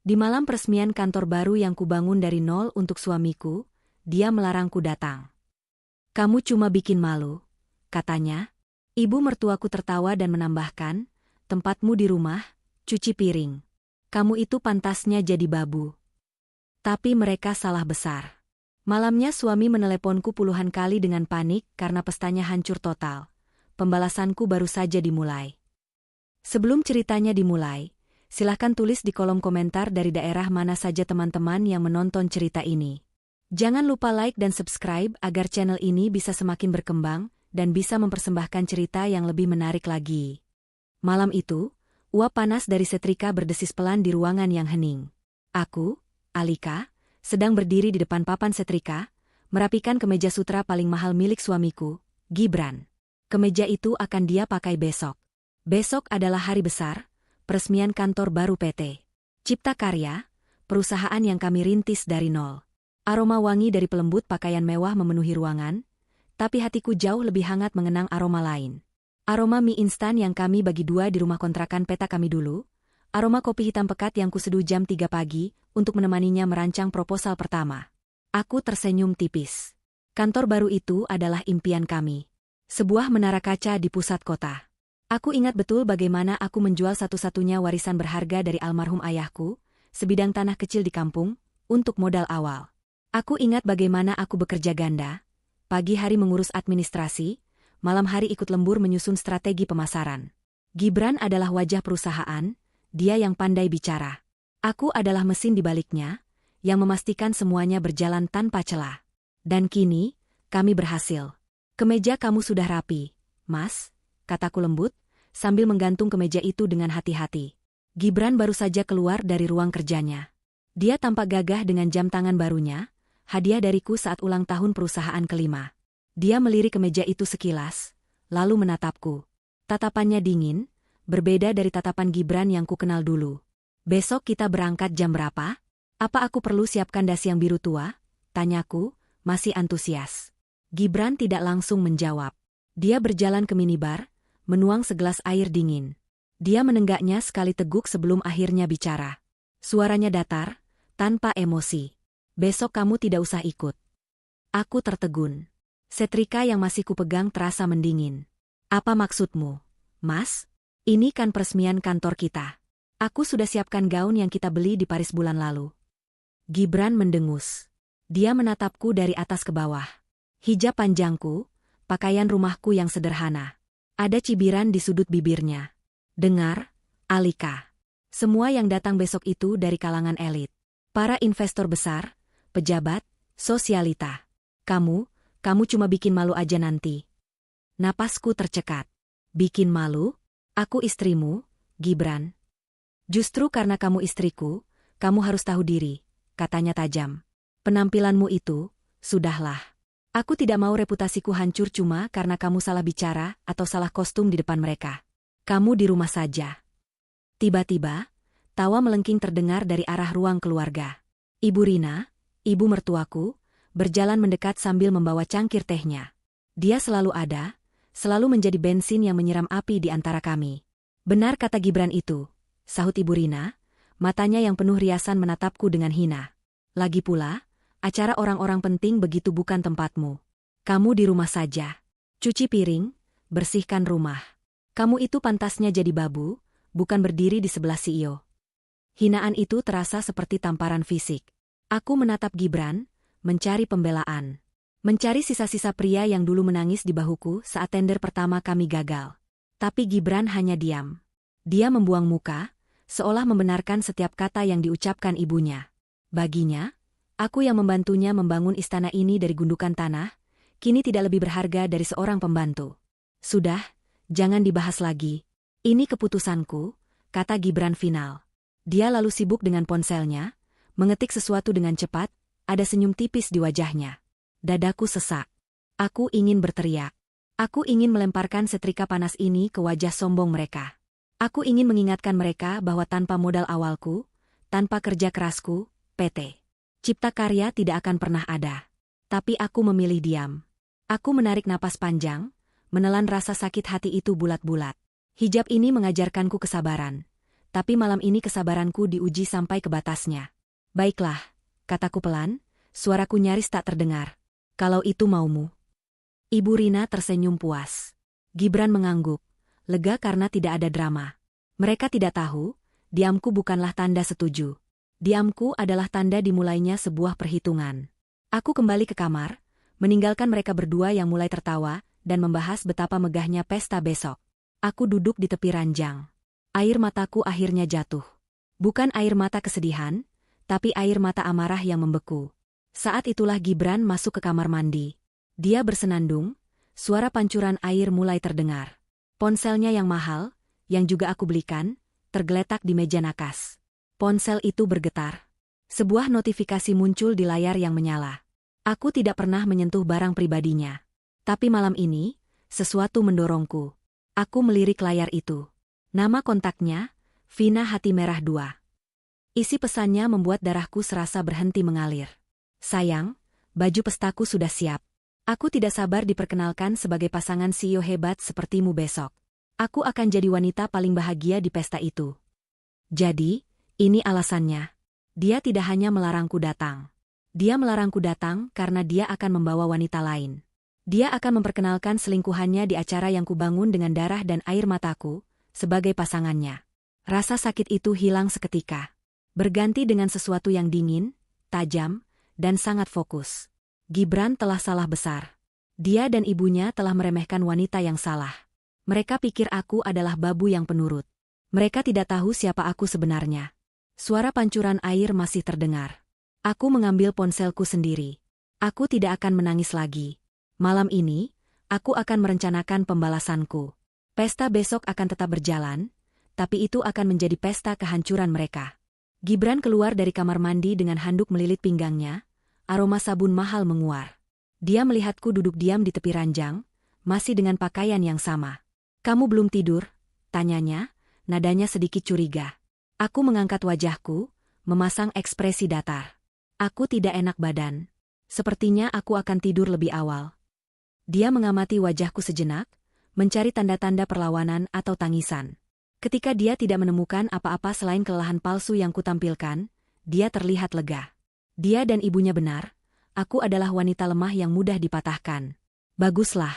Di malam peresmian kantor baru yang kubangun dari nol untuk suamiku, dia melarangku datang. "Kamu cuma bikin malu," katanya. Ibu mertuaku tertawa dan menambahkan, "Tempatmu di rumah, cuci piring. Kamu itu pantasnya jadi babu." Tapi mereka salah besar. Malamnya suami meneleponku puluhan kali dengan panik karena pestanya hancur total. Pembalasanku baru saja dimulai. Sebelum ceritanya dimulai, silahkan tulis di kolom komentar dari daerah mana saja teman-teman yang menonton cerita ini. Jangan lupa like dan subscribe agar channel ini bisa semakin berkembang dan bisa mempersembahkan cerita yang lebih menarik lagi. Malam itu, uap panas dari setrika berdesis pelan di ruangan yang hening. Aku, Alika, sedang berdiri di depan papan setrika, merapikan kemeja sutra paling mahal milik suamiku, Gibran. Kemeja itu akan dia pakai besok. Besok adalah hari besar, peresmian kantor baru PT Cipta Karya, perusahaan yang kami rintis dari nol. Aroma wangi dari pelembut pakaian mewah memenuhi ruangan, tapi hatiku jauh lebih hangat mengenang aroma lain. Aroma mie instan yang kami bagi dua di rumah kontrakan peta kami dulu, aroma kopi hitam pekat yang kuseduh jam 3 pagi untuk menemaninya merancang proposal pertama. Aku tersenyum tipis. Kantor baru itu adalah impian kami. Sebuah menara kaca di pusat kota. Aku ingat betul bagaimana aku menjual satu-satunya warisan berharga dari almarhum ayahku, sebidang tanah kecil di kampung, untuk modal awal. Aku ingat bagaimana aku bekerja ganda, pagi hari mengurus administrasi, malam hari ikut lembur menyusun strategi pemasaran. Gibran adalah wajah perusahaan, dia yang pandai bicara. Aku adalah mesin di baliknya, yang memastikan semuanya berjalan tanpa celah. Dan kini, kami berhasil. "Kemeja kamu sudah rapi, Mas," kataku lembut, sambil menggantung kemeja itu dengan hati-hati. Gibran baru saja keluar dari ruang kerjanya. Dia tampak gagah dengan jam tangan barunya, hadiah dariku saat ulang tahun perusahaan kelima. Dia melirik kemeja itu sekilas, lalu menatapku. Tatapannya dingin, berbeda dari tatapan Gibran yang kukenal dulu. "Besok kita berangkat jam berapa? Apa aku perlu siapkan dasi yang biru tua?" tanyaku, masih antusias. Gibran tidak langsung menjawab. Dia berjalan ke minibar, menuang segelas air dingin. Dia menenggaknya sekali teguk sebelum akhirnya bicara. Suaranya datar, tanpa emosi. "Besok kamu tidak usah ikut." Aku tertegun. Setrika yang masih kupegang terasa mendingin. "Apa maksudmu, Mas? Ini kan peresmian kantor kita. Aku sudah siapkan gaun yang kita beli di Paris bulan lalu." Gibran mendengus. Dia menatapku dari atas ke bawah. Hijab panjangku, pakaian rumahku yang sederhana. Ada cibiran di sudut bibirnya. "Dengar, Alika. Semua yang datang besok itu dari kalangan elit. Para investor besar, pejabat, sosialita. Kamu cuma bikin malu aja nanti." Napasku tercekat. "Bikin malu? Aku istrimu, Gibran." "Justru karena kamu istriku, kamu harus tahu diri," katanya tajam. "Penampilanmu itu, sudahlah. Aku tidak mau reputasiku hancur cuma karena kamu salah bicara atau salah kostum di depan mereka. Kamu di rumah saja." Tiba-tiba, tawa melengking terdengar dari arah ruang keluarga. Ibu Rina, ibu mertuaku, berjalan mendekat sambil membawa cangkir tehnya. Dia selalu ada, selalu menjadi bensin yang menyiram api di antara kami. "Benar kata Gibran itu," sahut Ibu Rina, matanya yang penuh riasan menatapku dengan hina. "Lagi pula, acara orang-orang penting begitu bukan tempatmu. Kamu di rumah saja. Cuci piring, bersihkan rumah. Kamu itu pantasnya jadi babu, bukan berdiri di sebelah CEO." Hinaan itu terasa seperti tamparan fisik. Aku menatap Gibran, mencari pembelaan. Mencari sisa-sisa pria yang dulu menangis di bahuku saat tender pertama kami gagal. Tapi Gibran hanya diam. Dia membuang muka, seolah membenarkan setiap kata yang diucapkan ibunya. Baginya, aku yang membantunya membangun istana ini dari gundukan tanah, kini tidak lebih berharga dari seorang pembantu. "Sudah, jangan dibahas lagi. Ini keputusanku," kata Gibran final. Dia lalu sibuk dengan ponselnya, mengetik sesuatu dengan cepat, ada senyum tipis di wajahnya. Dadaku sesak. Aku ingin berteriak. Aku ingin melemparkan setrika panas ini ke wajah sombong mereka. Aku ingin mengingatkan mereka bahwa tanpa modal awalku, tanpa kerja kerasku, PT Cipta Karya tidak akan pernah ada. Tapi aku memilih diam. Aku menarik napas panjang, menelan rasa sakit hati itu bulat-bulat. Hijab ini mengajarkanku kesabaran. Tapi malam ini kesabaranku diuji sampai ke batasnya. Baiklah, kataku pelan, suaraku nyaris tak terdengar. Kalau itu maumu. Ibu Rina tersenyum puas. Gibran mengangguk, lega karena tidak ada drama. Mereka tidak tahu, diamku bukanlah tanda setuju. Diamku adalah tanda dimulainya sebuah perhitungan. Aku kembali ke kamar, meninggalkan mereka berdua yang mulai tertawa dan membahas betapa megahnya pesta besok. Aku duduk di tepi ranjang. Air mataku akhirnya jatuh. Bukan air mata kesedihan, tapi air mata amarah yang membeku. Saat itulah Gibran masuk ke kamar mandi. Dia bersenandung, suara pancuran air mulai terdengar. Ponselnya yang mahal, yang juga aku belikan, tergeletak di meja nakas. Ponsel itu bergetar. Sebuah notifikasi muncul di layar yang menyala. Aku tidak pernah menyentuh barang pribadinya. Tapi malam ini, sesuatu mendorongku. Aku melirik layar itu. Nama kontaknya, Vina Hati Merah 2. Isi pesannya membuat darahku serasa berhenti mengalir. Sayang, baju pestaku sudah siap. Aku tidak sabar diperkenalkan sebagai pasangan CEO hebat sepertimu besok. Aku akan jadi wanita paling bahagia di pesta itu. Jadi, ini alasannya. Dia tidak hanya melarangku datang. Dia melarangku datang karena dia akan membawa wanita lain. Dia akan memperkenalkan selingkuhannya di acara yang kubangun dengan darah dan air mataku, sebagai pasangannya. Rasa sakit itu hilang seketika. Berganti dengan sesuatu yang dingin, tajam, dan sangat fokus. Gibran telah salah besar. Dia dan ibunya telah meremehkan wanita yang salah. Mereka pikir aku adalah babu yang penurut. Mereka tidak tahu siapa aku sebenarnya. Suara pancuran air masih terdengar. Aku mengambil ponselku sendiri. Aku tidak akan menangis lagi. Malam ini, aku akan merencanakan pembalasanku. Pesta besok akan tetap berjalan, tapi itu akan menjadi pesta kehancuran mereka. Gibran keluar dari kamar mandi dengan handuk melilit pinggangnya, aroma sabun mahal menguar. Dia melihatku duduk diam di tepi ranjang, masih dengan pakaian yang sama. "Kamu belum tidur?" tanyanya, nadanya sedikit curiga. Aku mengangkat wajahku, memasang ekspresi datar. Aku tidak enak badan. Sepertinya aku akan tidur lebih awal. Dia mengamati wajahku sejenak, mencari tanda-tanda perlawanan atau tangisan. Ketika dia tidak menemukan apa-apa selain kelelahan palsu yang kutampilkan, dia terlihat lega. Dia dan ibunya benar, aku adalah wanita lemah yang mudah dipatahkan. "Baguslah,"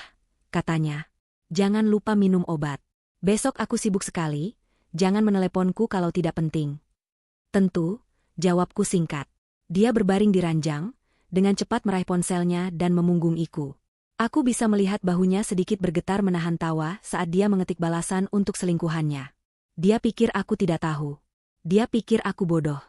katanya. "Jangan lupa minum obat. Besok aku sibuk sekali, jangan meneleponku kalau tidak penting." "Tentu," jawabku singkat. Dia berbaring di ranjang, dengan cepat meraih ponselnya dan memunggungiku. Aku bisa melihat bahunya sedikit bergetar menahan tawa saat dia mengetik balasan untuk selingkuhannya. Dia pikir aku tidak tahu. Dia pikir aku bodoh.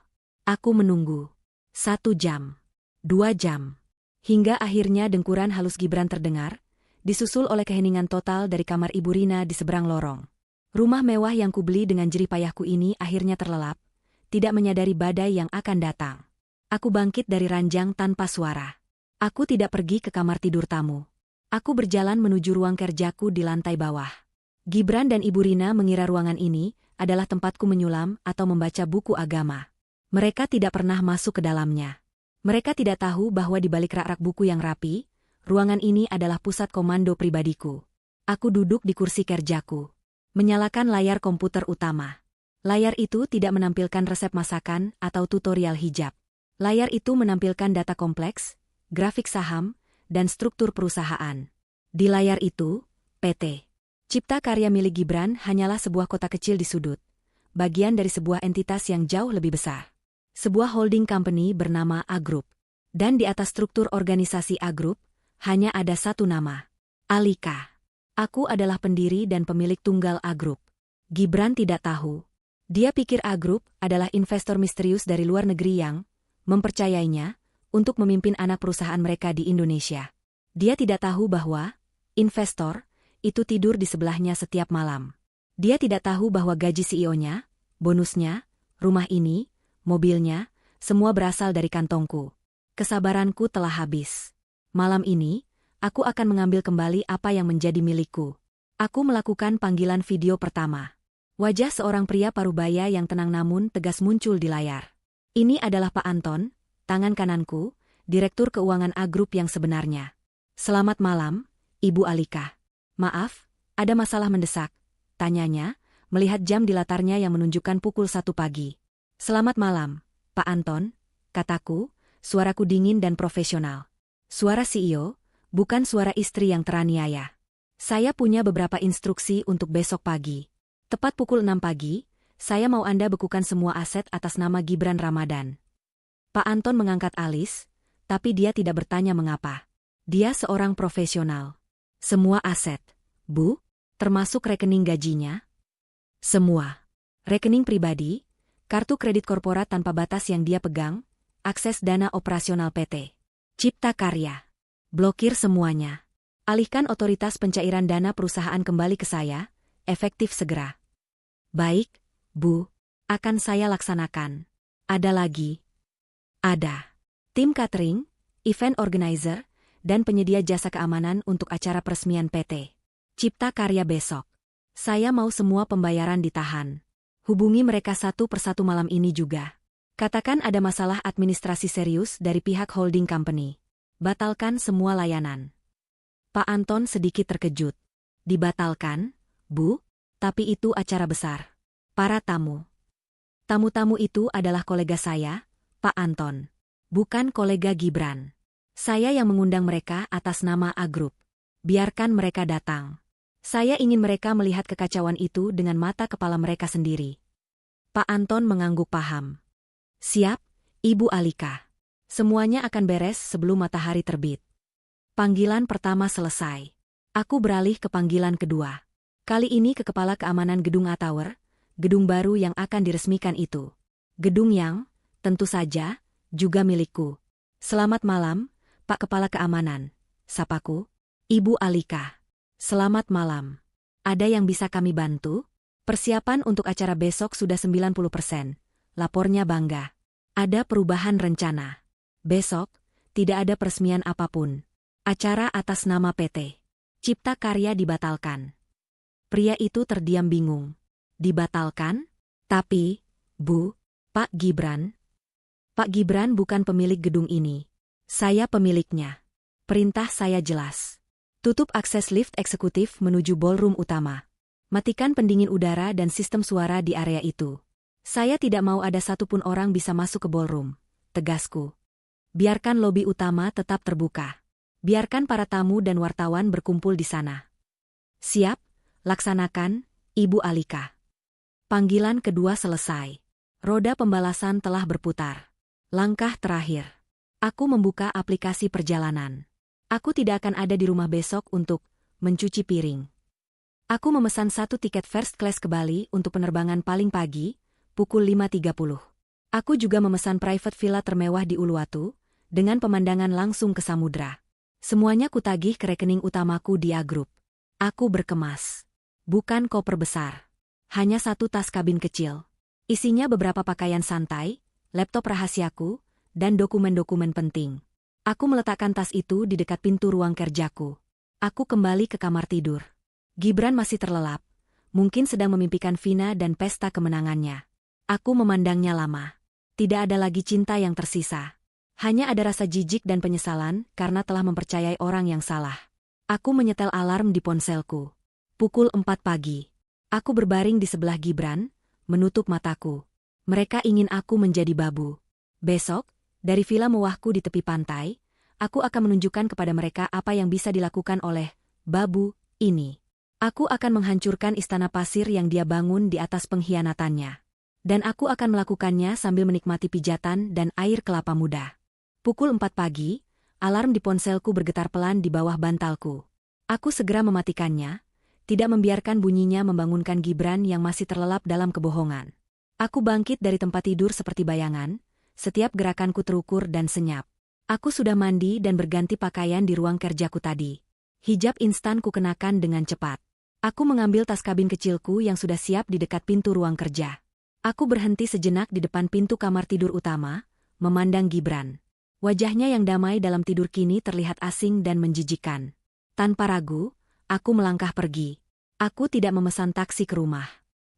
Aku menunggu. 1 jam. 2 jam. Hingga akhirnya dengkuran halus Gibran terdengar, disusul oleh keheningan total dari kamar Ibu Rina di seberang lorong. Rumah mewah yang kubeli dengan jerih payahku ini akhirnya terlelap, tidak menyadari badai yang akan datang. Aku bangkit dari ranjang tanpa suara. Aku tidak pergi ke kamar tidur tamu. Aku berjalan menuju ruang kerjaku di lantai bawah. Gibran dan Ibu Rina mengira ruangan ini adalah tempatku menyulam atau membaca buku agama. Mereka tidak pernah masuk ke dalamnya. Mereka tidak tahu bahwa di balik rak-rak buku yang rapi, ruangan ini adalah pusat komando pribadiku. Aku duduk di kursi kerjaku, menyalakan layar komputer utama. Layar itu tidak menampilkan resep masakan atau tutorial hijab. Layar itu menampilkan data kompleks, grafik saham, dan struktur perusahaan. Di layar itu, PT Cipta Karya milik Gibran hanyalah sebuah kota kecil di sudut, bagian dari sebuah entitas yang jauh lebih besar. Sebuah holding company bernama A Group. Dan di atas struktur organisasi A Group, hanya ada satu nama, Alika. Aku adalah pendiri dan pemilik tunggal A Group. Gibran tidak tahu. Dia pikir A Group adalah investor misterius dari luar negeri yang mempercayainya untuk memimpin anak perusahaan mereka di Indonesia. Dia tidak tahu bahwa investor itu tidur di sebelahnya setiap malam. Dia tidak tahu bahwa gaji CEO-nya, bonusnya, rumah ini, mobilnya, semua berasal dari kantongku. Kesabaranku telah habis. Malam ini, aku akan mengambil kembali apa yang menjadi milikku. Aku melakukan panggilan video pertama. Wajah seorang pria parubaya yang tenang namun tegas muncul di layar. Ini adalah Pak Anton, tangan kananku, Direktur Keuangan A Group yang sebenarnya. "Selamat malam, Ibu Alika. Maaf, ada masalah mendesak?" tanyanya, melihat jam di latarnya yang menunjukkan pukul 1 pagi. "Selamat malam, Pak Anton," kataku, suaraku dingin dan profesional. Suara CEO, bukan suara istri yang teraniaya. "Saya punya beberapa instruksi untuk besok pagi. Tepat pukul 6 pagi, saya mau Anda bekukan semua aset atas nama Gibran Ramadan." Pak Anton mengangkat alis, tapi dia tidak bertanya mengapa. Dia seorang profesional. "Semua aset, Bu? Termasuk rekening gajinya?" "Semua. Rekening pribadi, kartu kredit korporat tanpa batas yang dia pegang, akses dana operasional PT Cipta Karya. Blokir semuanya. Alihkan otoritas pencairan dana perusahaan kembali ke saya, efektif segera." "Baik, Bu. Akan saya laksanakan." "Ada lagi?" "Ada. Tim catering, event organizer, dan penyedia jasa keamanan untuk acara peresmian PT Cipta Karya besok. Saya mau semua pembayaran ditahan. Hubungi mereka satu persatu malam ini juga. Katakan ada masalah administrasi serius dari pihak holding company. Batalkan semua layanan." Pak Anton sedikit terkejut. "Dibatalkan, Bu? Tapi itu acara besar. Para tamu. Tamu-tamu itu adalah kolega saya, Pak Anton. Bukan kolega Gibran. Saya yang mengundang mereka atas nama A Group. Biarkan mereka datang. Saya ingin mereka melihat kekacauan itu dengan mata kepala mereka sendiri." Pak Anton mengangguk paham. "Siap, Ibu Alika. Semuanya akan beres sebelum matahari terbit." Panggilan pertama selesai. Aku beralih ke panggilan kedua. Kali ini ke Kepala Keamanan Gedung A Tower, gedung baru yang akan diresmikan itu. Gedung yang, tentu saja, juga milikku. "Selamat malam, Pak Kepala Keamanan," sapaku. "Ibu Alika. Selamat malam. Ada yang bisa kami bantu?" "Persiapan untuk acara besok sudah 90%, lapornya bangga. Ada perubahan rencana. Besok, tidak ada peresmian apapun. Acara atas nama PT Cipta Karya dibatalkan." Pria itu terdiam bingung. "Dibatalkan? Tapi, Bu, Pak Gibran?" "Pak Gibran bukan pemilik gedung ini. Saya pemiliknya. Perintah saya jelas. Tutup akses lift eksekutif menuju ballroom utama. Matikan pendingin udara dan sistem suara di area itu. Saya tidak mau ada satupun orang bisa masuk ke ballroom," tegasku. "Biarkan lobi utama tetap terbuka. Biarkan para tamu dan wartawan berkumpul di sana." "Siap, laksanakan, Ibu Alika." Panggilan kedua selesai. Roda pembalasan telah berputar. Langkah terakhir. Aku membuka aplikasi perjalanan. Aku tidak akan ada di rumah besok untuk mencuci piring. Aku memesan 1 tiket first class ke Bali untuk penerbangan paling pagi, pukul 5.30. Aku juga memesan private villa termewah di Uluwatu, dengan pemandangan langsung ke samudra. Semuanya kutagih ke rekening utamaku di A Group. Aku berkemas. Bukan koper besar. Hanya 1 tas kabin kecil. Isinya beberapa pakaian santai, laptop rahasiaku, dan dokumen-dokumen penting. Aku meletakkan tas itu di dekat pintu ruang kerjaku. Aku kembali ke kamar tidur. Gibran masih terlelap, mungkin sedang memimpikan Vina dan pesta kemenangannya. Aku memandangnya lama. Tidak ada lagi cinta yang tersisa. Hanya ada rasa jijik dan penyesalan karena telah mempercayai orang yang salah. Aku menyetel alarm di ponselku. Pukul 4 pagi. Aku berbaring di sebelah Gibran, menutup mataku. Mereka ingin aku menjadi babu. Besok, dari villa mewahku di tepi pantai, aku akan menunjukkan kepada mereka apa yang bisa dilakukan oleh babu ini. Aku akan menghancurkan istana pasir yang dia bangun di atas pengkhianatannya. Dan aku akan melakukannya sambil menikmati pijatan dan air kelapa muda. Pukul 4 pagi, alarm di ponselku bergetar pelan di bawah bantalku. Aku segera mematikannya, tidak membiarkan bunyinya membangunkan Gibran yang masih terlelap dalam kebohongan. Aku bangkit dari tempat tidur seperti bayangan, setiap gerakanku terukur dan senyap. Aku sudah mandi dan berganti pakaian di ruang kerjaku tadi. Hijab instan ku kenakan dengan cepat. Aku mengambil tas kabin kecilku yang sudah siap di dekat pintu ruang kerja. Aku berhenti sejenak di depan pintu kamar tidur utama, memandang Gibran. Wajahnya yang damai dalam tidur kini terlihat asing dan menjijikkan. Tanpa ragu, aku melangkah pergi. Aku tidak memesan taksi ke rumah.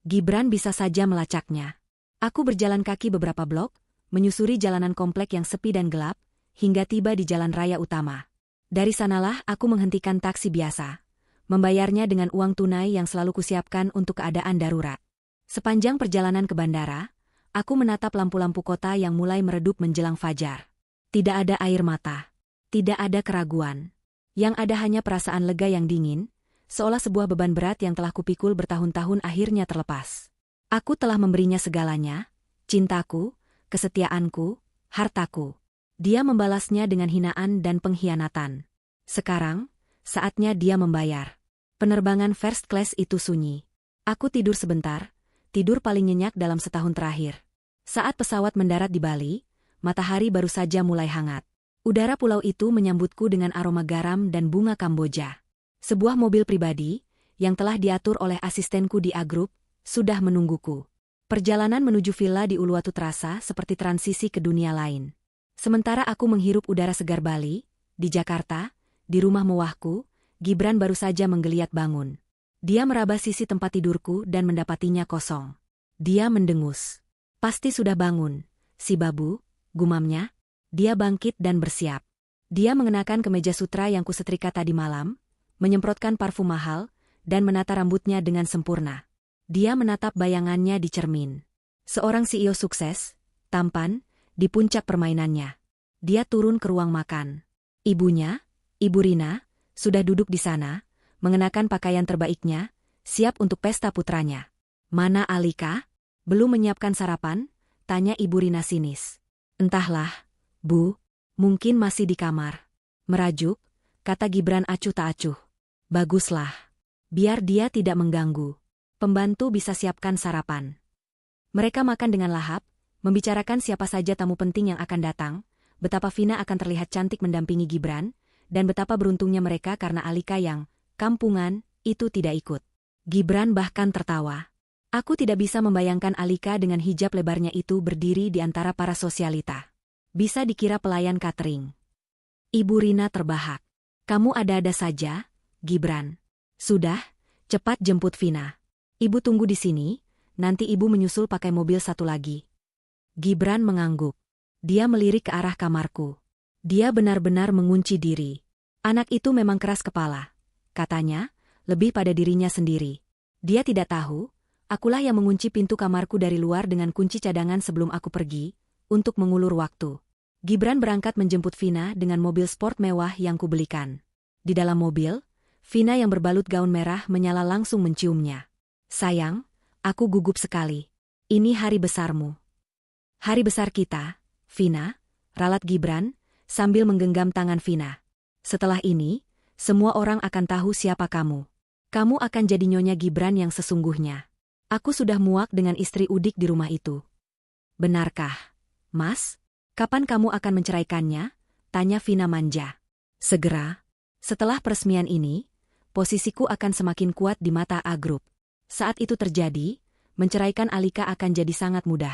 Gibran bisa saja melacaknya. Aku berjalan kaki beberapa blok, menyusuri jalanan komplek yang sepi dan gelap, hingga tiba di jalan raya utama. Dari sanalah aku menghentikan taksi biasa, membayarnya dengan uang tunai yang selalu kusiapkan untuk keadaan darurat. Sepanjang perjalanan ke bandara, aku menatap lampu-lampu kota yang mulai meredup menjelang fajar. Tidak ada air mata. Tidak ada keraguan. Yang ada hanya perasaan lega yang dingin, seolah sebuah beban berat yang telah kupikul bertahun-tahun akhirnya terlepas. Aku telah memberinya segalanya, cintaku, kesetiaanku, hartaku. Dia membalasnya dengan hinaan dan pengkhianatan. Sekarang, saatnya dia membayar. Penerbangan first class itu sunyi. Aku tidur sebentar, tidur paling nyenyak dalam setahun terakhir. Saat pesawat mendarat di Bali, matahari baru saja mulai hangat. Udara pulau itu menyambutku dengan aroma garam dan bunga Kamboja. Sebuah mobil pribadi, yang telah diatur oleh asistenku di A-Group, sudah menungguku. Perjalanan menuju villa di Uluwatu terasa seperti transisi ke dunia lain. Sementara aku menghirup udara segar Bali, di Jakarta, di rumah mewahku, Gibran baru saja menggeliat bangun. Dia meraba sisi tempat tidurku dan mendapatinya kosong. Dia mendengus. Pasti sudah bangun, si babu, gumamnya. Dia bangkit dan bersiap. Dia mengenakan kemeja sutra yang kusetrika tadi malam, menyemprotkan parfum mahal, dan menata rambutnya dengan sempurna. Dia menatap bayangannya di cermin. Seorang CEO sukses, tampan, di puncak permainannya. Dia turun ke ruang makan. Ibunya, Ibu Rina, sudah duduk di sana, mengenakan pakaian terbaiknya, siap untuk pesta putranya. Mana Alika? Belum menyiapkan sarapan? Tanya Ibu Rina sinis. Entahlah, Bu, mungkin masih di kamar. Merajuk, kata Gibran acuh tak acuh. Baguslah. Biar dia tidak mengganggu. Pembantu bisa siapkan sarapan. Mereka makan dengan lahap, membicarakan siapa saja tamu penting yang akan datang, betapa Vina akan terlihat cantik mendampingi Gibran, dan betapa beruntungnya mereka karena Alika yang kampungan itu tidak ikut. Gibran bahkan tertawa. Aku tidak bisa membayangkan Alika dengan hijab lebarnya itu berdiri di antara para sosialita. Bisa dikira pelayan catering. Ibu Rina terbahak. Kamu ada-ada saja, Gibran. Sudah, cepat jemput Vina. Ibu tunggu di sini, nanti ibu menyusul pakai mobil satu lagi. Gibran mengangguk. Dia melirik ke arah kamarku. Dia benar-benar mengunci diri. Anak itu memang keras kepala. Katanya, lebih pada dirinya sendiri. Dia tidak tahu, akulah yang mengunci pintu kamarku dari luar dengan kunci cadangan sebelum aku pergi, untuk mengulur waktu. Gibran berangkat menjemput Vina dengan mobil sport mewah yang kubelikan. Di dalam mobil, Vina yang berbalut gaun merah menyala langsung menciumnya. Sayang, aku gugup sekali. Ini hari besarmu. Hari besar kita, Vina, ralat Gibran, sambil menggenggam tangan Vina. Setelah ini, semua orang akan tahu siapa kamu. Kamu akan jadi nyonya Gibran yang sesungguhnya. Aku sudah muak dengan istri udik di rumah itu. Benarkah, Mas? Kapan kamu akan menceraikannya? Tanya Vina manja. Segera. Setelah peresmian ini, posisiku akan semakin kuat di mata A-Group. Saat itu terjadi, menceraikan Alika akan jadi sangat mudah.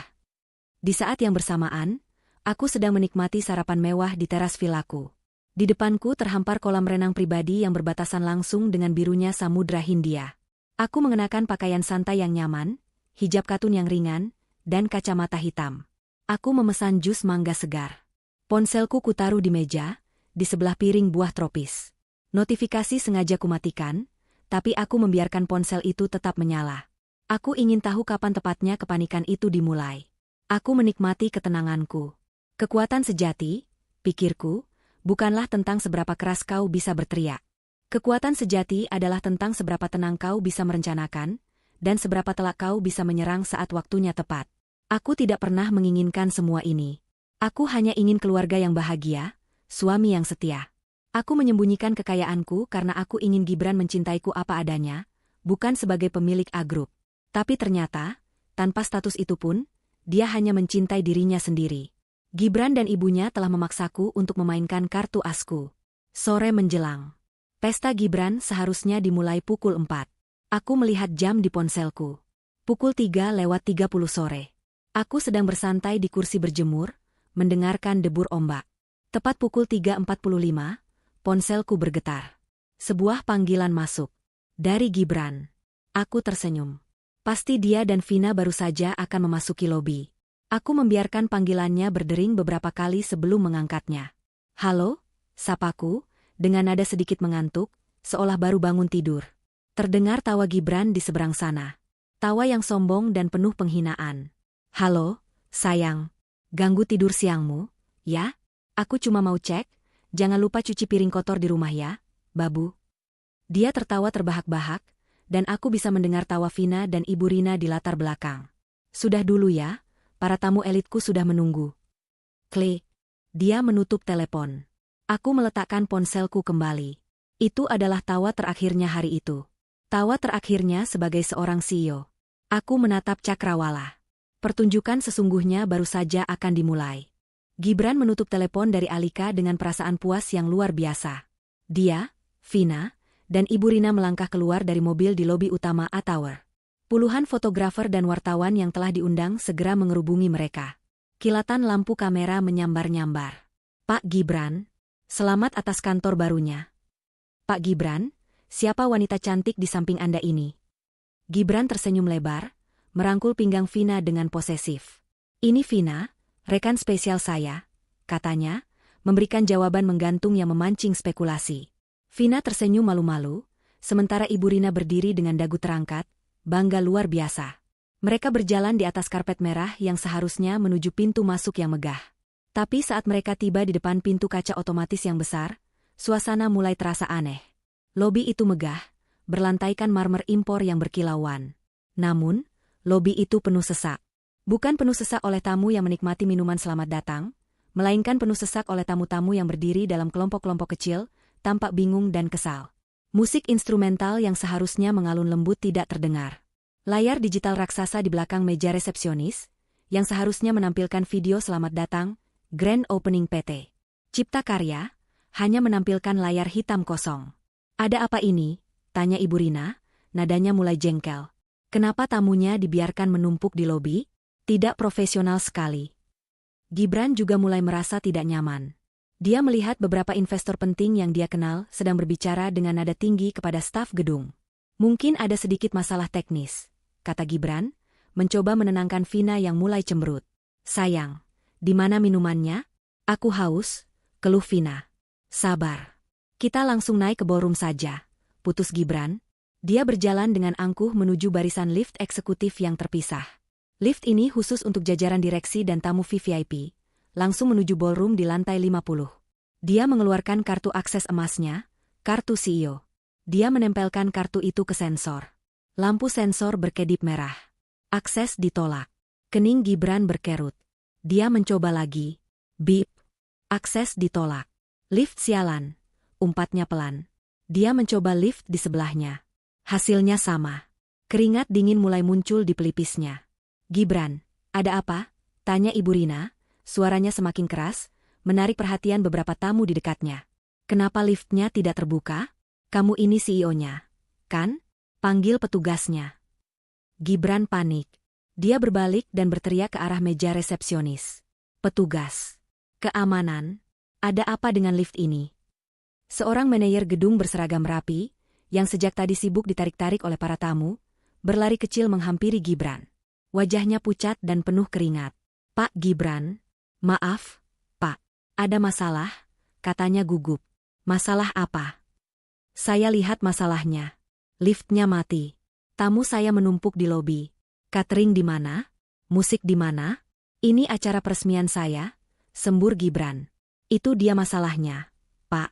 Di saat yang bersamaan, aku sedang menikmati sarapan mewah di teras vilaku. Di depanku terhampar kolam renang pribadi yang berbatasan langsung dengan birunya Samudra Hindia. Aku mengenakan pakaian santai yang nyaman, hijab katun yang ringan, dan kacamata hitam. Aku memesan jus mangga segar. Ponselku kutaruh di meja, di sebelah piring buah tropis. Notifikasi sengaja kumatikan, tapi aku membiarkan ponsel itu tetap menyala. Aku ingin tahu kapan tepatnya kepanikan itu dimulai. Aku menikmati ketenanganku. Kekuatan sejati, pikirku, bukanlah tentang seberapa keras kau bisa berteriak. Kekuatan sejati adalah tentang seberapa tenang kau bisa merencanakan, dan seberapa telak kau bisa menyerang saat waktunya tepat. Aku tidak pernah menginginkan semua ini. Aku hanya ingin keluarga yang bahagia, suami yang setia. Aku menyembunyikan kekayaanku karena aku ingin Gibran mencintaiku apa adanya, bukan sebagai pemilik A-Group. Tapi ternyata, tanpa status itu pun, dia hanya mencintai dirinya sendiri. Gibran dan ibunya telah memaksaku untuk memainkan kartu asku. Sore menjelang. Pesta Gibran seharusnya dimulai pukul 4. Aku melihat jam di ponselku. Pukul 3:30 sore. Aku sedang bersantai di kursi berjemur, mendengarkan debur ombak. Tepat pukul 3:45, ponselku bergetar. Sebuah panggilan masuk. Dari Gibran. Aku tersenyum. Pasti dia dan Vina baru saja akan memasuki lobi. Aku membiarkan panggilannya berdering beberapa kali sebelum mengangkatnya. Halo, sapaku, dengan nada sedikit mengantuk, seolah baru bangun tidur. Terdengar tawa Gibran di seberang sana. Tawa yang sombong dan penuh penghinaan. Halo, sayang. Ganggu tidur siangmu, ya? Aku cuma mau cek, jangan lupa cuci piring kotor di rumah ya, babu. Dia tertawa terbahak-bahak, dan aku bisa mendengar tawa Vina dan Ibu Rina di latar belakang. Sudah dulu ya, para tamu elitku sudah menunggu. Klik. Dia menutup telepon. Aku meletakkan ponselku kembali. Itu adalah tawa terakhirnya hari itu. Tawa terakhirnya sebagai seorang CEO. Aku menatap Cakrawala. Pertunjukan sesungguhnya baru saja akan dimulai. Gibran menutup telepon dari Alika dengan perasaan puas yang luar biasa. Dia, Vina, dan Ibu Rina melangkah keluar dari mobil di lobi utama A Tower. Puluhan fotografer dan wartawan yang telah diundang segera mengerubungi mereka. Kilatan lampu kamera menyambar-nyambar. Pak Gibran, selamat atas kantor barunya. Pak Gibran, siapa wanita cantik di samping Anda ini? Gibran tersenyum lebar, merangkul pinggang Vina dengan posesif. Ini Vina, rekan spesial saya, katanya, memberikan jawaban menggantung yang memancing spekulasi. Vina tersenyum malu-malu, sementara Ibu Rina berdiri dengan dagu terangkat, bangga luar biasa. Mereka berjalan di atas karpet merah yang seharusnya menuju pintu masuk yang megah. Tapi saat mereka tiba di depan pintu kaca otomatis yang besar, suasana mulai terasa aneh. Lobi itu megah, berlantaikan marmer impor yang berkilauan. Namun, lobi itu penuh sesak. Bukan penuh sesak oleh tamu yang menikmati minuman selamat datang, melainkan penuh sesak oleh tamu-tamu yang berdiri dalam kelompok-kelompok kecil, tampak bingung dan kesal. Musik instrumental yang seharusnya mengalun lembut tidak terdengar. Layar digital raksasa di belakang meja resepsionis, yang seharusnya menampilkan video selamat datang, Grand Opening PT Cipta Karya, hanya menampilkan layar hitam kosong. Ada apa ini? Tanya Ibu Rina, nadanya mulai jengkel. Kenapa tamunya dibiarkan menumpuk di lobi? Tidak profesional sekali. Gibran juga mulai merasa tidak nyaman. Dia melihat beberapa investor penting yang dia kenal sedang berbicara dengan nada tinggi kepada staf gedung. Mungkin ada sedikit masalah teknis, kata Gibran, mencoba menenangkan Vina yang mulai cemberut. Sayang, di mana minumannya? Aku haus, keluh Vina. Sabar. Kita langsung naik ke ballroom saja, putus Gibran. Dia berjalan dengan angkuh menuju barisan lift eksekutif yang terpisah. Lift ini khusus untuk jajaran direksi dan tamu VVIP, langsung menuju ballroom di lantai 50. Dia mengeluarkan kartu akses emasnya, kartu CEO. Dia menempelkan kartu itu ke sensor. Lampu sensor berkedip merah. Akses ditolak. Kening Gibran berkerut. Dia mencoba lagi. Bip. Akses ditolak. Lift sialan. Umpatnya pelan. Dia mencoba lift di sebelahnya. Hasilnya sama. Keringat dingin mulai muncul di pelipisnya. Gibran, ada apa? Tanya Ibu Rina, suaranya semakin keras, menarik perhatian beberapa tamu di dekatnya. Kenapa liftnya tidak terbuka? Kamu ini CEO-nya, kan? Panggil petugasnya. Gibran panik. Dia berbalik dan berteriak ke arah meja resepsionis. Petugas. Keamanan. Ada apa dengan lift ini? Seorang manajer gedung berseragam rapi, yang sejak tadi sibuk ditarik-tarik oleh para tamu, berlari kecil menghampiri Gibran. Wajahnya pucat dan penuh keringat. Pak Gibran, maaf, Pak. Ada masalah, katanya gugup. Masalah apa? Saya lihat masalahnya. Liftnya mati. Tamu saya menumpuk di lobi. Catering di mana? Musik di mana? Ini acara peresmian saya, sembur Gibran. Itu dia masalahnya, Pak.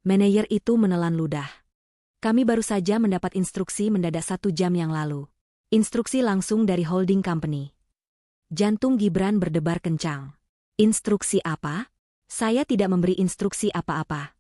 Manajer itu menelan ludah. Kami baru saja mendapat instruksi mendadak 1 jam yang lalu. Instruksi langsung dari holding company. Jantung Gibran berdebar kencang. Instruksi apa? Saya tidak memberi instruksi apa-apa.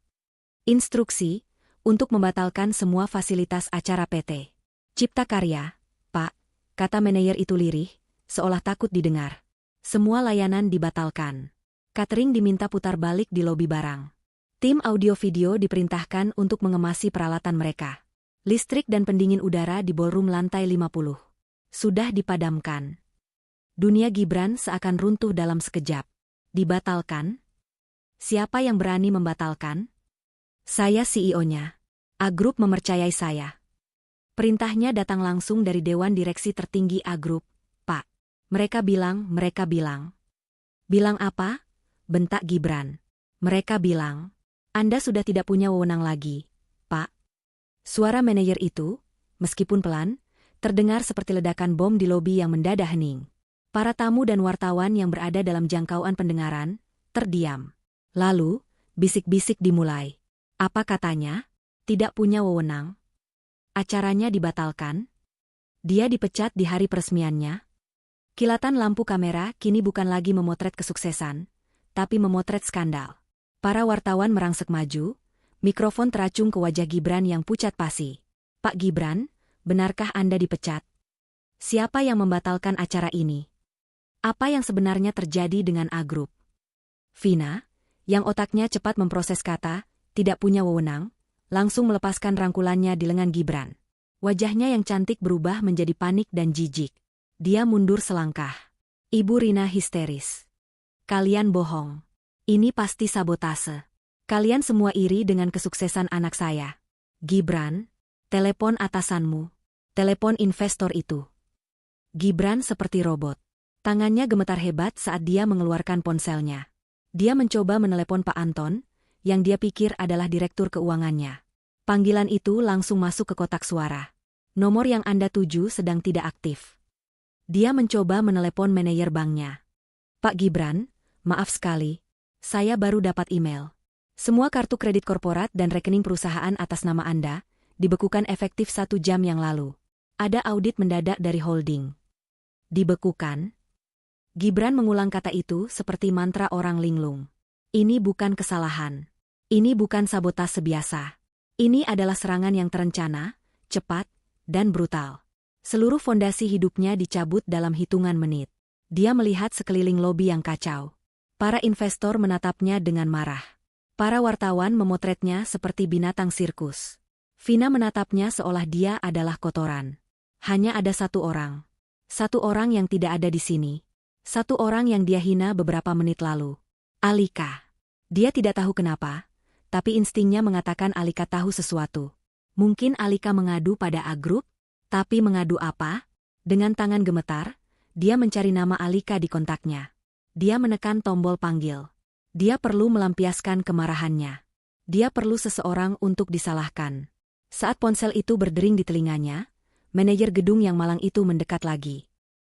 Instruksi untuk membatalkan semua fasilitas acara PT Cipta Karya, Pak, kata manajer itu lirih, seolah takut didengar. Semua layanan dibatalkan. Catering diminta putar balik di lobi barang. Tim audio-video diperintahkan untuk mengemasi peralatan mereka. Listrik dan pendingin udara di ballroom lantai 50 sudah dipadamkan. Dunia Gibran seakan runtuh dalam sekejap. Dibatalkan? Siapa yang berani membatalkan? Saya CEO-nya. A Group mempercayai saya. Perintahnya datang langsung dari Dewan Direksi Tertinggi A Group, Pak. Mereka bilang. Bilang apa? Bentak Gibran. Mereka bilang, Anda sudah tidak punya wewenang lagi, Pak. Suara manajer itu, Meskipun pelan, terdengar seperti ledakan bom di lobi yang mendadak hening. Para tamu dan wartawan yang berada dalam jangkauan pendengaran, terdiam. Lalu, bisik-bisik dimulai. Apa katanya? Tidak punya wewenang. Acaranya dibatalkan. Dia dipecat di hari peresmiannya. Kilatan lampu kamera kini bukan lagi memotret kesuksesan, tapi memotret skandal. Para wartawan merangsek maju, mikrofon teracung ke wajah Gibran yang pucat pasi. Pak Gibran, benarkah Anda dipecat? Siapa yang membatalkan acara ini? Apa yang sebenarnya terjadi dengan A Group? Vina, yang otaknya cepat memproses kata, tidak punya wewenang, langsung melepaskan rangkulannya di lengan Gibran. Wajahnya yang cantik berubah menjadi panik dan jijik. Dia mundur selangkah. Ibu Rina histeris. Kalian bohong. Ini pasti sabotase. Kalian semua iri dengan kesuksesan anak saya. Gibran, telepon atasanmu. Telepon investor itu. Gibran seperti robot. Tangannya gemetar hebat saat dia mengeluarkan ponselnya. Dia mencoba menelepon Pak Anton, yang dia pikir adalah direktur keuangannya. Panggilan itu langsung masuk ke kotak suara. Nomor yang Anda tuju sedang tidak aktif. Dia mencoba menelepon manajer banknya. Pak Gibran, maaf sekali. Saya baru dapat email. Semua kartu kredit korporat dan rekening perusahaan atas nama Anda dibekukan efektif 1 jam yang lalu. Ada audit mendadak dari holding. Dibekukan? Gibran mengulang kata itu seperti mantra orang linglung. Ini bukan kesalahan. Ini bukan sabotase biasa. Ini adalah serangan yang terencana, cepat, dan brutal. Seluruh fondasi hidupnya dicabut dalam hitungan menit. Dia melihat sekeliling lobi yang kacau. Para investor menatapnya dengan marah. Para wartawan memotretnya seperti binatang sirkus. Vina menatapnya seolah dia adalah kotoran. Hanya ada satu orang. Satu orang yang tidak ada di sini. Satu orang yang dia hina beberapa menit lalu. Alika. Dia tidak tahu kenapa, tapi instingnya mengatakan Alika tahu sesuatu. Mungkin Alika mengadu pada A Group? Tapi mengadu apa? Dengan tangan gemetar, dia mencari nama Alika di kontaknya. Dia menekan tombol panggil. Dia perlu melampiaskan kemarahannya. Dia perlu seseorang untuk disalahkan. Saat ponsel itu berdering di telinganya, manajer gedung yang malang itu mendekat lagi.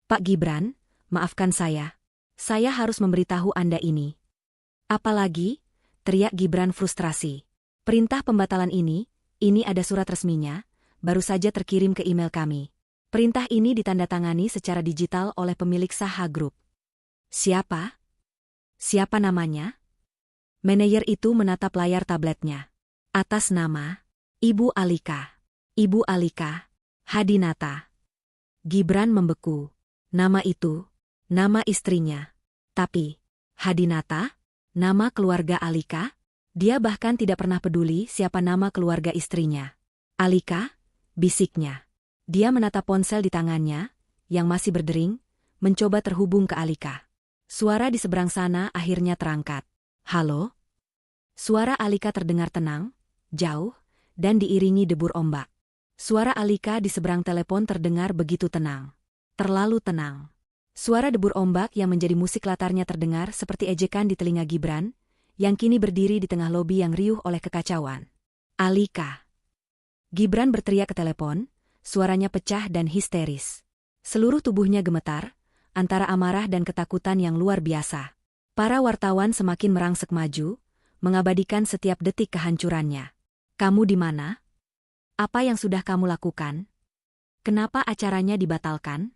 Pak Gibran, maafkan saya. Saya harus memberitahu Anda ini. Apalagi? Teriak Gibran frustrasi. Perintah pembatalan ini ada surat resminya, baru saja terkirim ke email kami. Perintah ini ditandatangani secara digital oleh pemilik Saha Group. Siapa? Siapa namanya? Manajer itu menatap layar tabletnya. Atas nama, Ibu Alika. Ibu Alika, Hadinata. Gibran membeku. Nama itu, nama istrinya. Tapi, Hadinata, nama keluarga Alika? Dia bahkan tidak pernah peduli siapa nama keluarga istrinya. Alika? Bisiknya. Dia menatap ponsel di tangannya, yang masih berdering, mencoba terhubung ke Alika. Suara di seberang sana akhirnya terangkat. Halo? Suara Alika terdengar tenang, jauh, dan diiringi debur ombak. Suara Alika di seberang telepon terdengar begitu tenang. Terlalu tenang. Suara debur ombak yang menjadi musik latarnya terdengar seperti ejekan di telinga Gibran, yang kini berdiri di tengah lobi yang riuh oleh kekacauan. Alika. Gibran berteriak ke telepon, suaranya pecah dan histeris. Seluruh tubuhnya gemetar, antara amarah dan ketakutan yang luar biasa. Para wartawan semakin merangsek maju, mengabadikan setiap detik kehancurannya. Kamu di mana? Apa yang sudah kamu lakukan? Kenapa acaranya dibatalkan?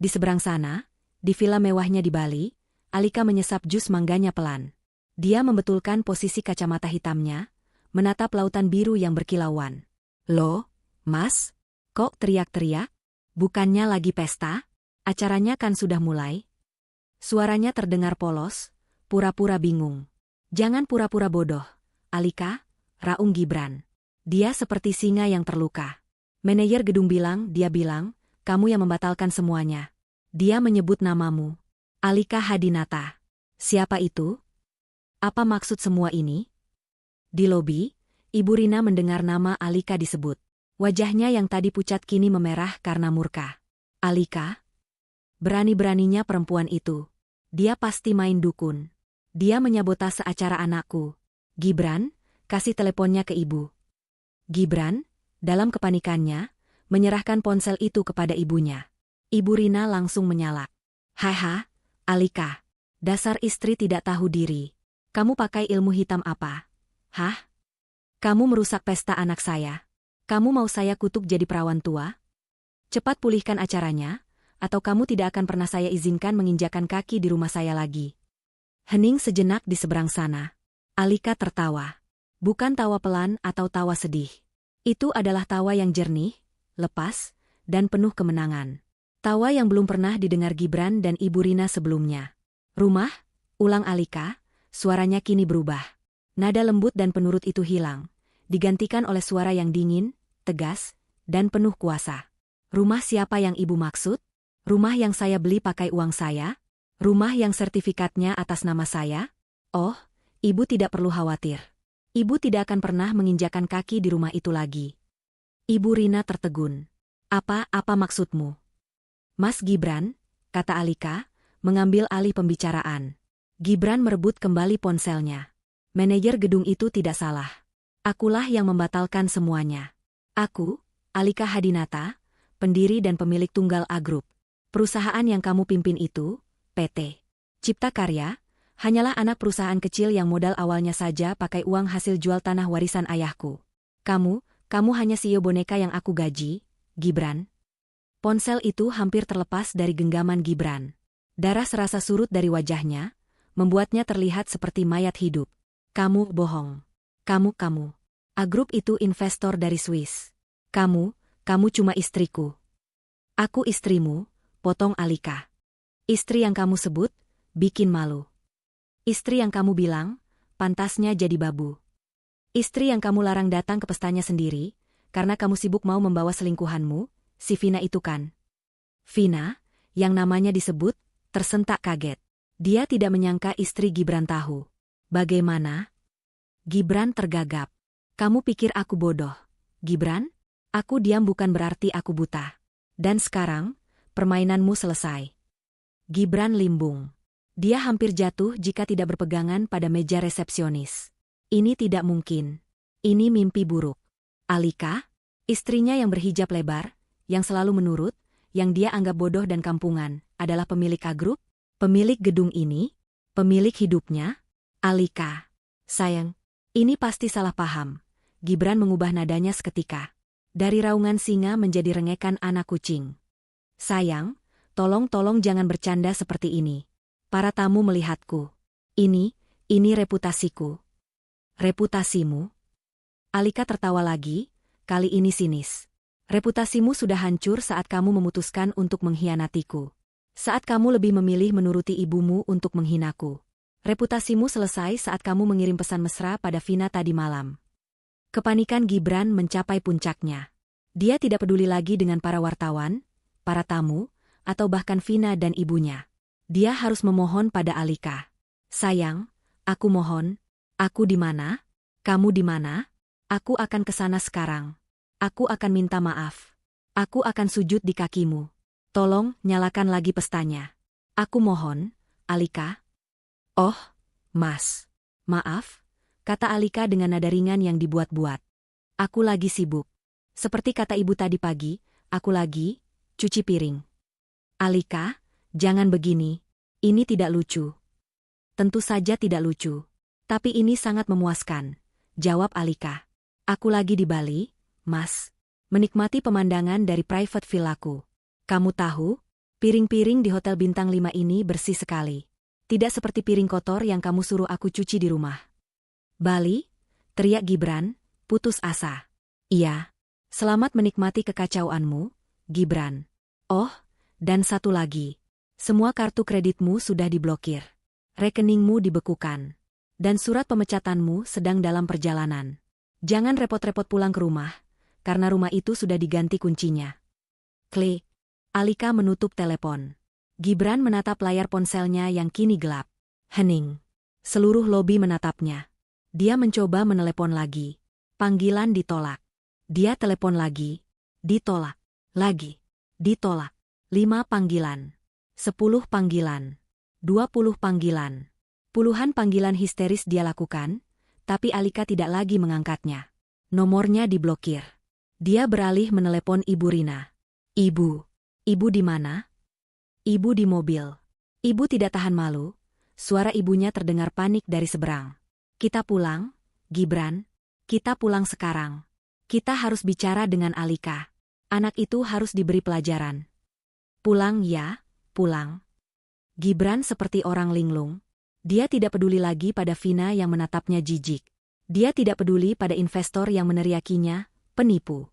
Di seberang sana, di villa mewahnya di Bali, Alika menyesap jus mangganya pelan. Dia membetulkan posisi kacamata hitamnya, menatap lautan biru yang berkilauan. Loh, Mas? Kok teriak-teriak? Bukannya lagi pesta? Acaranya kan sudah mulai? Suaranya terdengar polos, pura-pura bingung. Jangan pura-pura bodoh, Alika, raung Gibran. Dia seperti singa yang terluka. Manajer gedung bilang, kamu yang membatalkan semuanya. Dia menyebut namamu. Alika Hadinata. Siapa itu? Apa maksud semua ini? Di lobi, Ibu Rina mendengar nama Alika disebut. Wajahnya yang tadi pucat kini memerah karena murka. Alika? Berani-beraninya perempuan itu. Dia pasti main dukun. Dia menyabotase acara anakku. Gibran, kasih teleponnya ke ibu. Gibran, dalam kepanikannya, menyerahkan ponsel itu kepada ibunya. Ibu Rina langsung menyalak. Haha, Alika. Dasar istri tidak tahu diri. Kamu pakai ilmu hitam apa? Hah? Kamu merusak pesta anak saya. Kamu mau saya kutuk jadi perawan tua? Cepat pulihkan acaranya, atau kamu tidak akan pernah saya izinkan menginjakan kaki di rumah saya lagi. Hening sejenak di seberang sana. Alika tertawa. Bukan tawa pelan atau tawa sedih. Itu adalah tawa yang jernih, lepas, dan penuh kemenangan. Tawa yang belum pernah didengar Gibran dan Ibu Rina sebelumnya. Rumah? Ulang Alika, suaranya kini berubah. Nada lembut dan penurut itu hilang, digantikan oleh suara yang dingin, tegas, dan penuh kuasa. Rumah siapa yang ibu maksud? Rumah yang saya beli pakai uang saya? Rumah yang sertifikatnya atas nama saya? Oh, ibu tidak perlu khawatir. Ibu tidak akan pernah menginjakan kaki di rumah itu lagi. Ibu Rina tertegun. Apa maksudmu? Mas Gibran, kata Alika, mengambil alih pembicaraan. Gibran merebut kembali ponselnya. Manajer gedung itu tidak salah. Akulah yang membatalkan semuanya. Aku, Alika Hadinata, pendiri dan pemilik Tunggal A Group. Perusahaan yang kamu pimpin itu, PT Cipta Karya, hanyalah anak perusahaan kecil yang modal awalnya saja pakai uang hasil jual tanah warisan ayahku. Kamu hanya CEO boneka yang aku gaji, Gibran. Ponsel itu hampir terlepas dari genggaman Gibran. Darah serasa surut dari wajahnya, membuatnya terlihat seperti mayat hidup. Kamu bohong. Kamu. A Group itu investor dari Swiss. Kamu cuma istriku. Aku istrimu, potong Alika. Istri yang kamu sebut, bikin malu. Istri yang kamu bilang, pantasnya jadi babu. Istri yang kamu larang datang ke pestanya sendiri, karena kamu sibuk mau membawa selingkuhanmu, si Vina itu kan. Vina, yang namanya disebut, tersentak kaget. Dia tidak menyangka istri Gibran tahu. Bagaimana? Gibran tergagap. Kamu pikir aku bodoh, Gibran? Aku diam bukan berarti aku buta. Dan sekarang, permainanmu selesai. Gibran limbung. Dia hampir jatuh jika tidak berpegangan pada meja resepsionis. Ini tidak mungkin. Ini mimpi buruk. Alika, istrinya yang berhijab lebar, yang selalu menurut, yang dia anggap bodoh dan kampungan, adalah pemilik A Group? Pemilik gedung ini? Pemilik hidupnya? Alika. Sayang, ini pasti salah paham. Gibran mengubah nadanya seketika. Dari raungan singa menjadi rengekan anak kucing. Sayang, tolong jangan bercanda seperti ini. Para tamu melihatku. Ini reputasiku. Reputasimu? Alika tertawa lagi, kali ini sinis. Reputasimu sudah hancur saat kamu memutuskan untuk mengkhianatiku. Saat kamu lebih memilih menuruti ibumu untuk menghinaku. Reputasimu selesai saat kamu mengirim pesan mesra pada Vina tadi malam. Kepanikan Gibran mencapai puncaknya. Dia tidak peduli lagi dengan para wartawan, para tamu, atau bahkan Vina dan ibunya. Dia harus memohon pada Alika. Sayang, aku mohon. Aku di mana? Kamu di mana? Aku akan ke sana sekarang. Aku akan minta maaf. Aku akan sujud di kakimu. Tolong, nyalakan lagi pestanya. Aku mohon, Alika. Oh, Mas. Maaf, kata Alika dengan nada ringan yang dibuat-buat. Aku lagi sibuk. Seperti kata ibu tadi pagi, aku lagi cuci piring. Alika, jangan begini. Ini tidak lucu. Tentu saja tidak lucu. Tapi ini sangat memuaskan, jawab Alika. Aku lagi di Bali, Mas. Menikmati pemandangan dari private villaku. Kamu tahu, piring-piring di Hotel Bintang 5 ini bersih sekali. Tidak seperti piring kotor yang kamu suruh aku cuci di rumah. Bali? Teriak Gibran, putus asa. Iya. Selamat menikmati kekacauanmu, Gibran. Oh, dan satu lagi. Semua kartu kreditmu sudah diblokir. Rekeningmu dibekukan. Dan surat pemecatanmu sedang dalam perjalanan. Jangan repot-repot pulang ke rumah, karena rumah itu sudah diganti kuncinya. Klik. Alika menutup telepon. Gibran menatap layar ponselnya yang kini gelap. Hening. Seluruh lobi menatapnya. Dia mencoba menelepon lagi. Panggilan ditolak. Dia telepon lagi. Ditolak. Lagi. Ditolak. 5 panggilan. 10 panggilan. 20 panggilan. Puluhan panggilan histeris dia lakukan, tapi Alika tidak lagi mengangkatnya. Nomornya diblokir. Dia beralih menelepon Ibu Rina. Ibu. Ibu di mana? Ibu di mobil. Ibu tidak tahan malu. Suara ibunya terdengar panik dari seberang. Kita pulang, Gibran. Kita pulang sekarang. Kita harus bicara dengan Alika. Anak itu harus diberi pelajaran. Pulang ya, pulang. Gibran seperti orang linglung. Dia tidak peduli lagi pada Vina yang menatapnya jijik. Dia tidak peduli pada investor yang meneriakinya, penipu.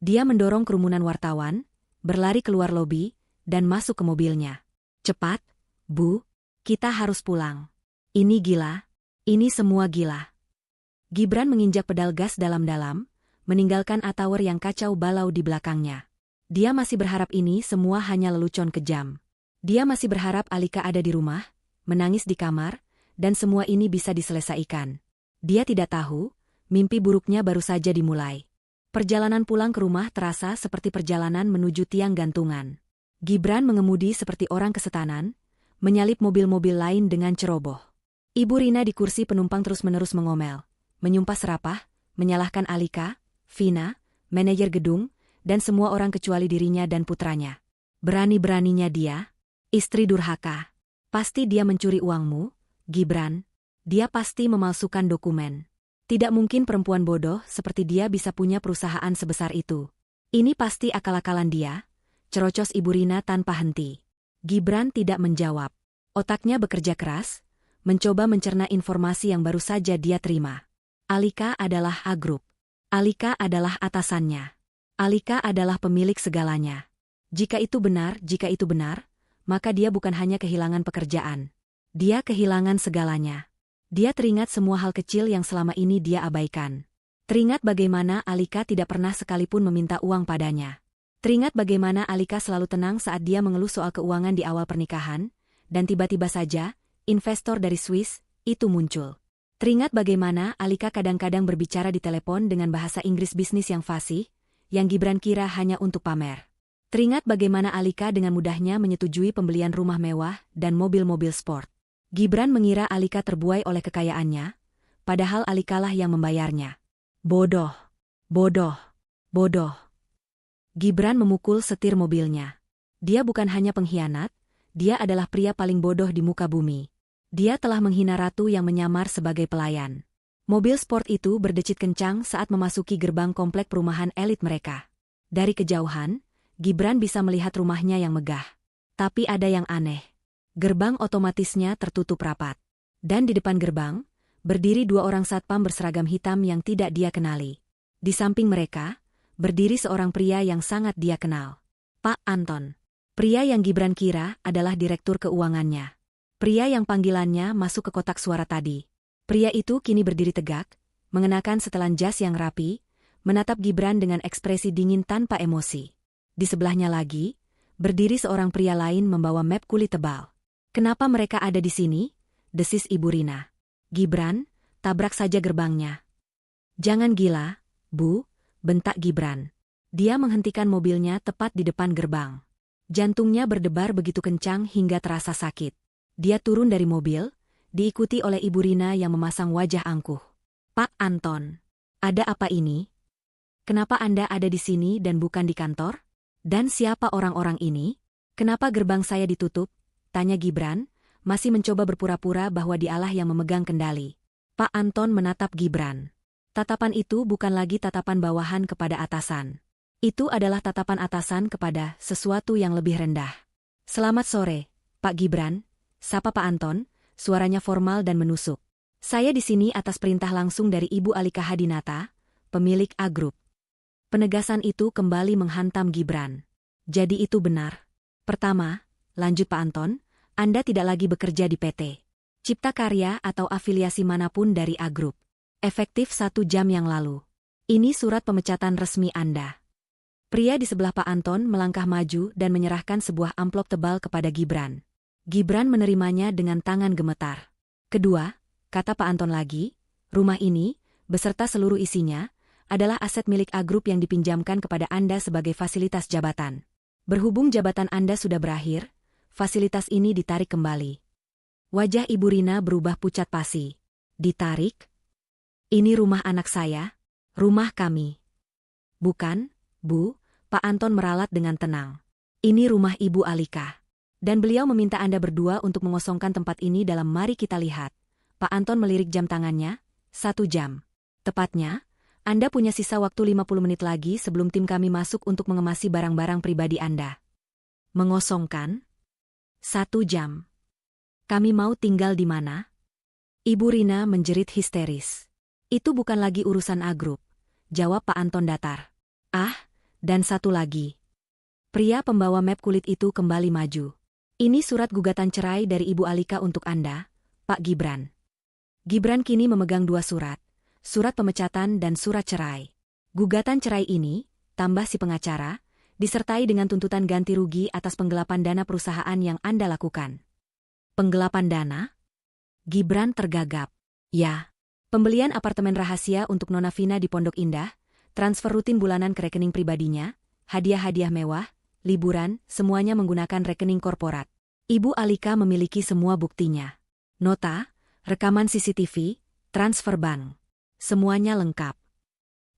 Dia mendorong kerumunan wartawan, berlari keluar lobi, dan masuk ke mobilnya. Cepat, Bu, kita harus pulang. Ini gila, ini semua gila. Gibran menginjak pedal gas dalam-dalam, meninggalkan Atauer yang kacau balau di belakangnya. Dia masih berharap ini semua hanya lelucon kejam. Dia masih berharap Alika ada di rumah, menangis di kamar, dan semua ini bisa diselesaikan. Dia tidak tahu, mimpi buruknya baru saja dimulai. Perjalanan pulang ke rumah terasa seperti perjalanan menuju tiang gantungan. Gibran mengemudi seperti orang kesetanan, menyalip mobil-mobil lain dengan ceroboh. Ibu Rina di kursi penumpang terus-menerus mengomel, menyumpah serapah, menyalahkan Alika, Vina, manajer gedung, dan semua orang kecuali dirinya dan putranya. Berani-beraninya dia, istri durhaka. Pasti dia mencuri uangmu, Gibran. Dia pasti memalsukan dokumen. Tidak mungkin perempuan bodoh seperti dia bisa punya perusahaan sebesar itu. Ini pasti akal-akalan dia, cerocos Ibu Rina tanpa henti. Gibran tidak menjawab. Otaknya bekerja keras, mencoba mencerna informasi yang baru saja dia terima. Alika adalah A Group. Alika adalah atasannya. Alika adalah pemilik segalanya. Jika itu benar, maka dia bukan hanya kehilangan pekerjaan. Dia kehilangan segalanya. Dia teringat semua hal kecil yang selama ini dia abaikan. Teringat bagaimana Alika tidak pernah sekalipun meminta uang padanya. Teringat bagaimana Alika selalu tenang saat dia mengeluh soal keuangan di awal pernikahan, dan tiba-tiba saja, investor dari Swiss, itu muncul. Teringat bagaimana Alika kadang-kadang berbicara di telepon dengan bahasa Inggris bisnis yang fasih, yang Gibran kira hanya untuk pamer. Teringat bagaimana Alika dengan mudahnya menyetujui pembelian rumah mewah dan mobil-mobil sport. Gibran mengira Alika terbuai oleh kekayaannya, padahal Alikalah yang membayarnya. Bodoh, bodoh, bodoh. Gibran memukul setir mobilnya. Dia bukan hanya pengkhianat, dia adalah pria paling bodoh di muka bumi. Dia telah menghina ratu yang menyamar sebagai pelayan. Mobil sport itu berdecit kencang saat memasuki gerbang komplek perumahan elit mereka. Dari kejauhan, Gibran bisa melihat rumahnya yang megah. Tapi ada yang aneh. Gerbang otomatisnya tertutup rapat. Dan di depan gerbang, berdiri dua orang satpam berseragam hitam yang tidak dia kenali. Di samping mereka, berdiri seorang pria yang sangat dia kenal. Pak Anton. Pria yang Gibran kira adalah direktur keuangannya. Pria yang panggilannya masuk ke kotak suara tadi. Pria itu kini berdiri tegak, mengenakan setelan jas yang rapi, menatap Gibran dengan ekspresi dingin tanpa emosi. Di sebelahnya lagi, berdiri seorang pria lain membawa map kulit tebal. Kenapa mereka ada di sini? Desis Ibu Rina. Gibran, tabrak saja gerbangnya. Jangan gila, Bu, bentak Gibran. Dia menghentikan mobilnya tepat di depan gerbang. Jantungnya berdebar begitu kencang hingga terasa sakit. Dia turun dari mobil, diikuti oleh Ibu Rina yang memasang wajah angkuh. Pak Anton, ada apa ini? Kenapa Anda ada di sini dan bukan di kantor? Dan siapa orang-orang ini? Kenapa gerbang saya ditutup? Tanya Gibran, masih mencoba berpura-pura bahwa dialah yang memegang kendali. Pak Anton menatap Gibran. Tatapan itu bukan lagi tatapan bawahan kepada atasan. Itu adalah tatapan atasan kepada sesuatu yang lebih rendah. Selamat sore, Pak Gibran, sapa Pak Anton, suaranya formal dan menusuk. Saya di sini atas perintah langsung dari Ibu Alika Hadinata, pemilik A Group. Penegasan itu kembali menghantam Gibran. Jadi itu benar. Pertama, lanjut Pak Anton, Anda tidak lagi bekerja di PT Cipta Karya atau afiliasi manapun dari A Group. Efektif 1 jam yang lalu. Ini surat pemecatan resmi Anda. Pria di sebelah Pak Anton melangkah maju dan menyerahkan sebuah amplop tebal kepada Gibran. Gibran menerimanya dengan tangan gemetar. Kedua, kata Pak Anton lagi, rumah ini, beserta seluruh isinya, adalah aset milik A Group yang dipinjamkan kepada Anda sebagai fasilitas jabatan. Berhubung jabatan Anda sudah berakhir, fasilitas ini ditarik kembali. Wajah Ibu Rina berubah pucat pasi. Ditarik? Ini rumah anak saya, rumah kami. Bukan, Bu, Pak Anton meralat dengan tenang. Ini rumah Ibu Alika. Dan beliau meminta Anda berdua untuk mengosongkan tempat ini dalam mari kita lihat. Pak Anton melirik jam tangannya, 1 jam. Tepatnya, Anda punya sisa waktu 50 menit lagi sebelum tim kami masuk untuk mengemasi barang-barang pribadi Anda. Mengosongkan? 1 jam. Kami mau tinggal di mana? Ibu Rina menjerit histeris. Itu bukan lagi urusan A-Group, jawab Pak Anton datar. Ah, dan satu lagi. Pria pembawa map kulit itu kembali maju. Ini surat gugatan cerai dari Ibu Alika untuk Anda, Pak Gibran. Gibran kini memegang 2 surat, surat pemecatan dan surat cerai. Gugatan cerai ini, tambah si pengacara, disertai dengan tuntutan ganti rugi atas penggelapan dana perusahaan yang Anda lakukan. Penggelapan dana? Gibran tergagap. Ya, pembelian apartemen rahasia untuk Nona Vina di Pondok Indah, transfer rutin bulanan ke rekening pribadinya, hadiah-hadiah mewah, liburan, semuanya menggunakan rekening korporat. Ibu Alika memiliki semua buktinya. Nota, rekaman CCTV, transfer bank. Semuanya lengkap.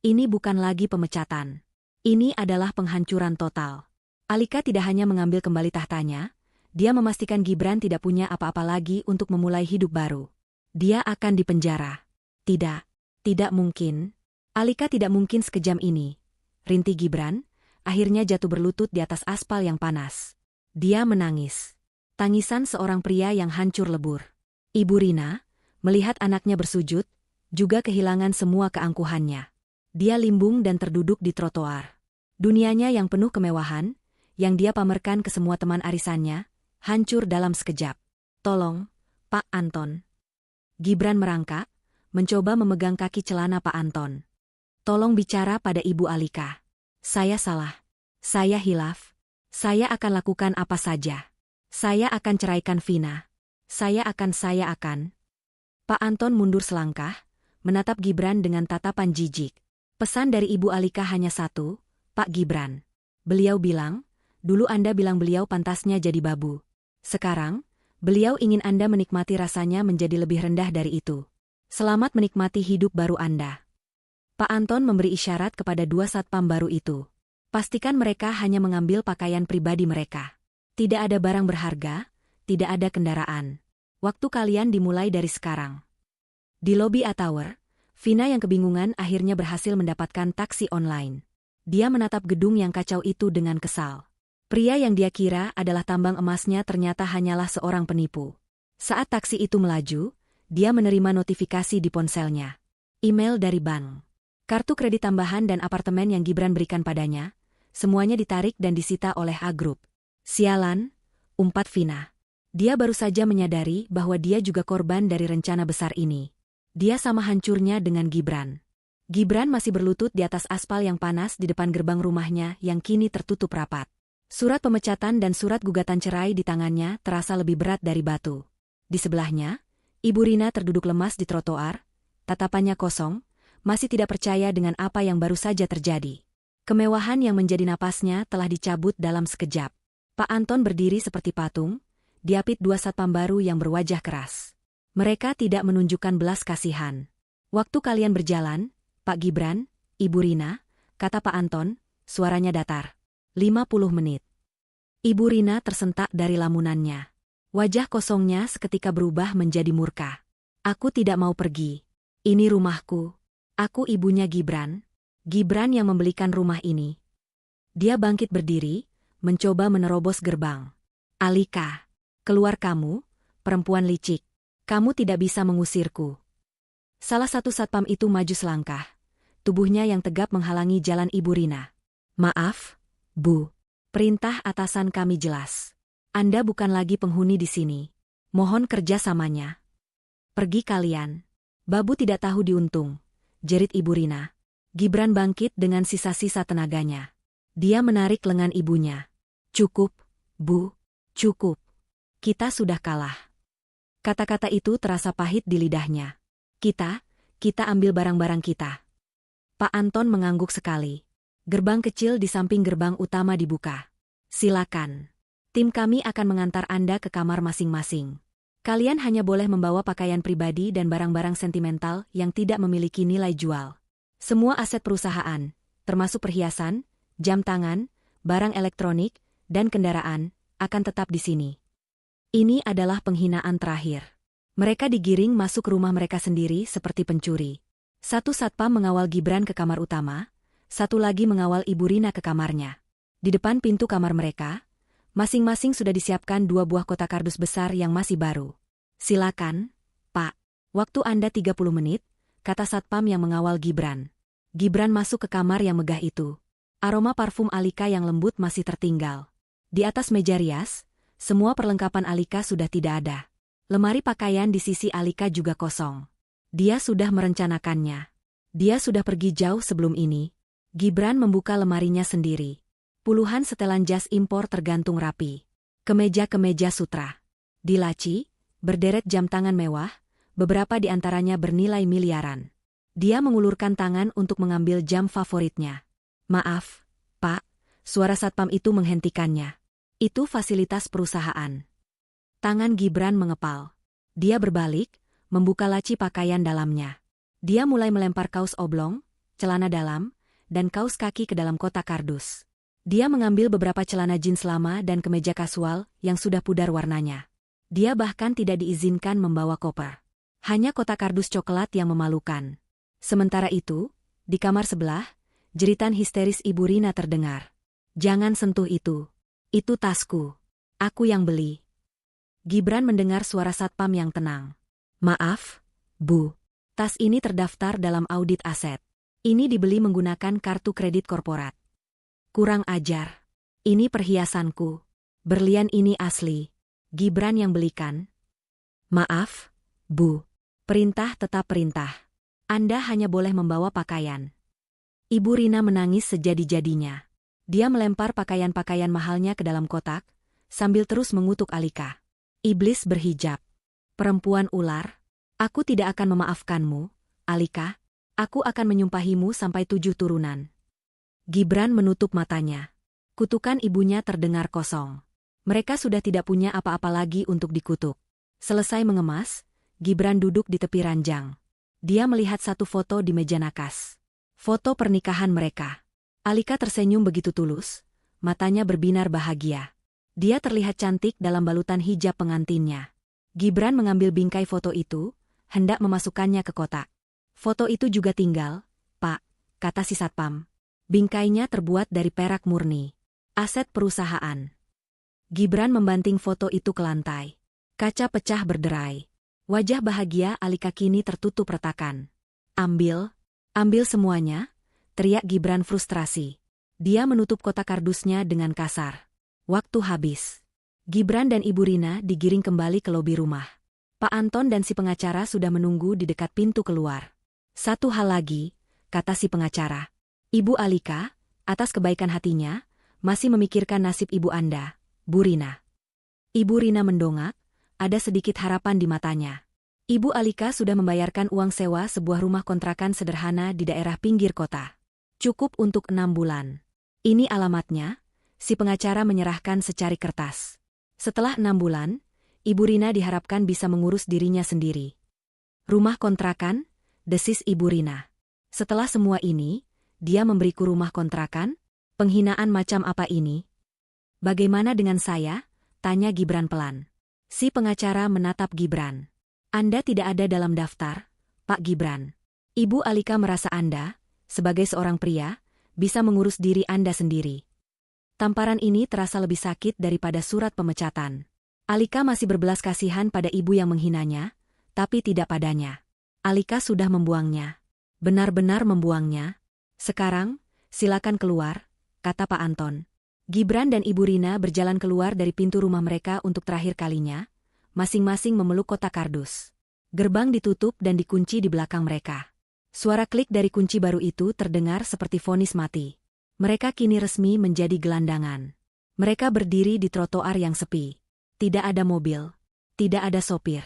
Ini bukan lagi pemecatan. Ini adalah penghancuran total. Alika tidak hanya mengambil kembali tahtanya, dia memastikan Gibran tidak punya apa-apa lagi untuk memulai hidup baru. Dia akan dipenjara. Tidak, tidak mungkin. Alika tidak mungkin sekejam ini. Rintih Gibran, akhirnya jatuh berlutut di atas aspal yang panas. Dia menangis. Tangisan seorang pria yang hancur lebur. Ibu Rina, melihat anaknya bersujud, juga kehilangan semua keangkuhannya. Dia limbung dan terduduk di trotoar. Dunianya yang penuh kemewahan, yang dia pamerkan ke semua teman arisannya, hancur dalam sekejap. Tolong, Pak Anton. Gibran merangkak, mencoba memegang kaki celana Pak Anton. Tolong bicara pada Ibu Alika. Saya salah. Saya hilaf. Saya akan lakukan apa saja. Saya akan ceraikan Vina. Saya akan. Pak Anton mundur selangkah, menatap Gibran dengan tatapan jijik. Pesan dari Ibu Alika hanya satu, Pak Gibran. Beliau bilang, dulu Anda bilang beliau pantasnya jadi babu. Sekarang, beliau ingin Anda menikmati rasanya menjadi lebih rendah dari itu. Selamat menikmati hidup baru Anda. Pak Anton memberi isyarat kepada 2 satpam baru itu. Pastikan mereka hanya mengambil pakaian pribadi mereka. Tidak ada barang berharga, tidak ada kendaraan. Waktu kalian dimulai dari sekarang. Di lobi A-Tower, Vina yang kebingungan akhirnya berhasil mendapatkan taksi online. Dia menatap gedung yang kacau itu dengan kesal. Pria yang dia kira adalah tambang emasnya ternyata hanyalah seorang penipu. Saat taksi itu melaju, dia menerima notifikasi di ponselnya. Email dari bank. Kartu kredit tambahan dan apartemen yang Gibran berikan padanya, semuanya ditarik dan disita oleh A-Group. Sialan, umpat Vina. Dia baru saja menyadari bahwa dia juga korban dari rencana besar ini. Dia sama hancurnya dengan Gibran. Gibran masih berlutut di atas aspal yang panas di depan gerbang rumahnya yang kini tertutup rapat. Surat pemecatan dan surat gugatan cerai di tangannya terasa lebih berat dari batu. Di sebelahnya, Ibu Rina terduduk lemas di trotoar, tatapannya kosong, masih tidak percaya dengan apa yang baru saja terjadi. Kemewahan yang menjadi napasnya telah dicabut dalam sekejap. Pak Anton berdiri seperti patung, diapit 2 satpam baru yang berwajah keras. Mereka tidak menunjukkan belas kasihan. Waktu kalian berjalan, Pak Gibran, Ibu Rina, kata Pak Anton, suaranya datar. 50 menit. Ibu Rina tersentak dari lamunannya. Wajah kosongnya seketika berubah menjadi murka. Aku tidak mau pergi. Ini rumahku. Aku ibunya Gibran. Gibran yang membelikan rumah ini. Dia bangkit berdiri, mencoba menerobos gerbang. Alika, keluar kamu, perempuan licik. Kamu tidak bisa mengusirku. Salah satu satpam itu maju selangkah. Tubuhnya yang tegap menghalangi jalan Ibu Rina. Maaf, Bu. Perintah atasan kami jelas. Anda bukan lagi penghuni di sini. Mohon kerjasamanya. Pergi kalian. Babu tidak tahu diuntung, jerit Ibu Rina. Gibran bangkit dengan sisa-sisa tenaganya. Dia menarik lengan ibunya. Cukup, Bu. Cukup. Kita sudah kalah. Kata-kata itu terasa pahit di lidahnya. Kita ambil barang-barang kita. Pak Anton mengangguk sekali. Gerbang kecil di samping gerbang utama dibuka. Silakan. Tim kami akan mengantar Anda ke kamar masing-masing. Kalian hanya boleh membawa pakaian pribadi dan barang-barang sentimental yang tidak memiliki nilai jual. Semua aset perusahaan, termasuk perhiasan, jam tangan, barang elektronik, dan kendaraan, akan tetap di sini. Ini adalah penghinaan terakhir. Mereka digiring masuk rumah mereka sendiri seperti pencuri. Satu satpam mengawal Gibran ke kamar utama, satu lagi mengawal Ibu Rina ke kamarnya. Di depan pintu kamar mereka, masing-masing sudah disiapkan 2 buah kotak kardus besar yang masih baru. Silakan, Pak. Waktu Anda 30 menit, kata satpam yang mengawal Gibran. Gibran masuk ke kamar yang megah itu. Aroma parfum Alika yang lembut masih tertinggal. Di atas meja rias, semua perlengkapan Alika sudah tidak ada. Lemari pakaian di sisi Alika juga kosong. Dia sudah merencanakannya. Dia sudah pergi jauh sebelum ini. Gibran membuka lemarinya sendiri. Puluhan setelan jas impor tergantung rapi. Kemeja-kemeja sutra. Di laci, berderet jam tangan mewah, beberapa di antaranya bernilai miliaran. Dia mengulurkan tangan untuk mengambil jam favoritnya. Maaf, Pak, suara satpam itu menghentikannya. Itu fasilitas perusahaan. Tangan Gibran mengepal. Dia berbalik, membuka laci pakaian dalamnya. Dia mulai melempar kaos oblong, celana dalam, dan kaos kaki ke dalam kotak kardus. Dia mengambil beberapa celana jeans lama dan kemeja kasual yang sudah pudar warnanya. Dia bahkan tidak diizinkan membawa koper. Hanya kotak kardus coklat yang memalukan. Sementara itu, di kamar sebelah, jeritan histeris Ibu Rina terdengar. Jangan sentuh itu. Itu tasku. Aku yang beli. Gibran mendengar suara satpam yang tenang. Maaf, Bu. Tas ini terdaftar dalam audit aset. Ini dibeli menggunakan kartu kredit korporat. Kurang ajar. Ini perhiasanku. Berlian ini asli. Gibran yang belikan. Maaf, Bu. Perintah tetap perintah. Anda hanya boleh membawa pakaian. Ibu Rina menangis sejadi-jadinya. Dia melempar pakaian-pakaian mahalnya ke dalam kotak, sambil terus mengutuk Alika. Iblis berhijab. Perempuan ular. Aku tidak akan memaafkanmu, Alika. Aku akan menyumpahimu sampai 7 turunan. Gibran menutup matanya. Kutukan ibunya terdengar kosong. Mereka sudah tidak punya apa-apa lagi untuk dikutuk. Selesai mengemas, Gibran duduk di tepi ranjang. Dia melihat satu foto di meja nakas. Foto pernikahan mereka. Alika tersenyum begitu tulus, matanya berbinar bahagia. Dia terlihat cantik dalam balutan hijab pengantinnya. Gibran mengambil bingkai foto itu, hendak memasukkannya ke kotak. Foto itu juga tinggal, Pak, kata si satpam. Bingkainya terbuat dari perak murni. Aset perusahaan. Gibran membanting foto itu ke lantai. Kaca pecah berderai. Wajah bahagia Alika kini tertutup retakan. Ambil semuanya, teriak Gibran frustrasi. Dia menutup kotak kardusnya dengan kasar. Waktu habis. Gibran dan Ibu Rina digiring kembali ke lobi rumah. Pak Anton dan si pengacara sudah menunggu di dekat pintu keluar. Satu hal lagi, kata si pengacara. Ibu Alika, atas kebaikan hatinya, masih memikirkan nasib ibu Anda, Bu Rina. Ibu Rina mendongak, ada sedikit harapan di matanya. Ibu Alika sudah membayarkan uang sewa sebuah rumah kontrakan sederhana di daerah pinggir kota. Cukup untuk 6 bulan. Ini alamatnya, si pengacara menyerahkan secari kertas. Setelah 6 bulan, Ibu Rina diharapkan bisa mengurus dirinya sendiri. Rumah kontrakan, desis Ibu Rina. Setelah semua ini, dia memberiku rumah kontrakan? Penghinaan macam apa ini? Bagaimana dengan saya? Tanya Gibran pelan. Si pengacara menatap Gibran. Anda tidak ada dalam daftar, Pak Gibran. Ibu Alika merasa Anda, sebagai seorang pria, bisa mengurus diri Anda sendiri. Tamparan ini terasa lebih sakit daripada surat pemecatan. Alika masih berbelas kasihan pada ibu yang menghinanya, tapi tidak padanya. Alika sudah membuangnya. Benar-benar membuangnya. Sekarang, silakan keluar, kata Pak Anton. Gibran dan Ibu Rina berjalan keluar dari pintu rumah mereka untuk terakhir kalinya, masing-masing memeluk kotak kardus. Gerbang ditutup dan dikunci di belakang mereka. Suara klik dari kunci baru itu terdengar seperti vonis mati. Mereka kini resmi menjadi gelandangan. Mereka berdiri di trotoar yang sepi. Tidak ada mobil. Tidak ada sopir.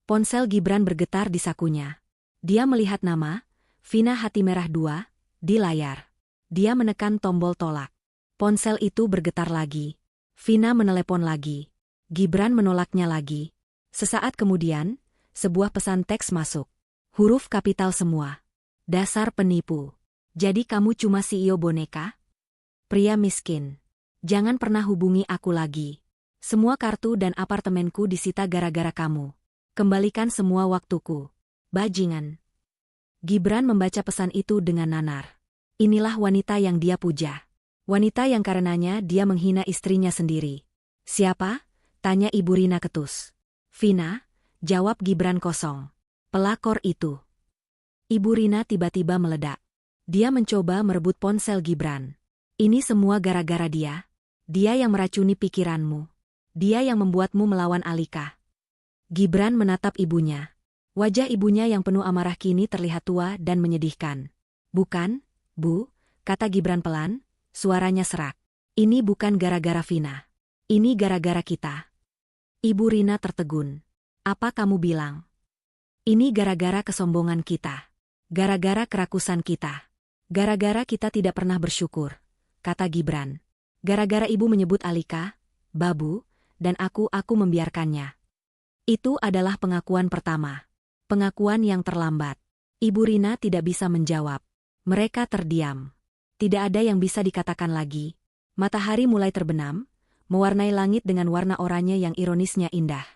Ponsel Gibran bergetar di sakunya. Dia melihat nama, Vina Hati Merah 2, di layar. Dia menekan tombol tolak. Ponsel itu bergetar lagi. Vina menelepon lagi. Gibran menolaknya lagi. Sesaat kemudian, sebuah pesan teks masuk. Huruf kapital semua. Dasar penipu. Jadi kamu cuma CEO boneka? Pria miskin. Jangan pernah hubungi aku lagi. Semua kartu dan apartemenku disita gara-gara kamu. Kembalikan semua waktuku. Bajingan. Gibran membaca pesan itu dengan nanar. Inilah wanita yang dia puja. Wanita yang karenanya dia menghina istrinya sendiri. Siapa? Tanya Ibu Rina ketus. Vina, jawab Gibran kosong. Pelakor itu. Ibu Rina tiba-tiba meledak. Dia mencoba merebut ponsel Gibran. Ini semua gara-gara dia. Dia yang meracuni pikiranmu. Dia yang membuatmu melawan Alika. Gibran menatap ibunya. Wajah ibunya yang penuh amarah kini terlihat tua dan menyedihkan. Bukan, Bu, kata Gibran pelan, suaranya serak. Ini bukan gara-gara Vina. Ini gara-gara kita. Ibu Rina tertegun. Apa kamu bilang? Ini gara-gara kesombongan kita. Gara-gara kerakusan kita. Gara-gara kita tidak pernah bersyukur, kata Gibran. Gara-gara ibu menyebut Alika, Babu, dan aku membiarkannya. Itu adalah pengakuan pertama. Pengakuan yang terlambat. Ibu Rina tidak bisa menjawab. Mereka terdiam. Tidak ada yang bisa dikatakan lagi. Matahari mulai terbenam, mewarnai langit dengan warna oranye yang ironisnya indah.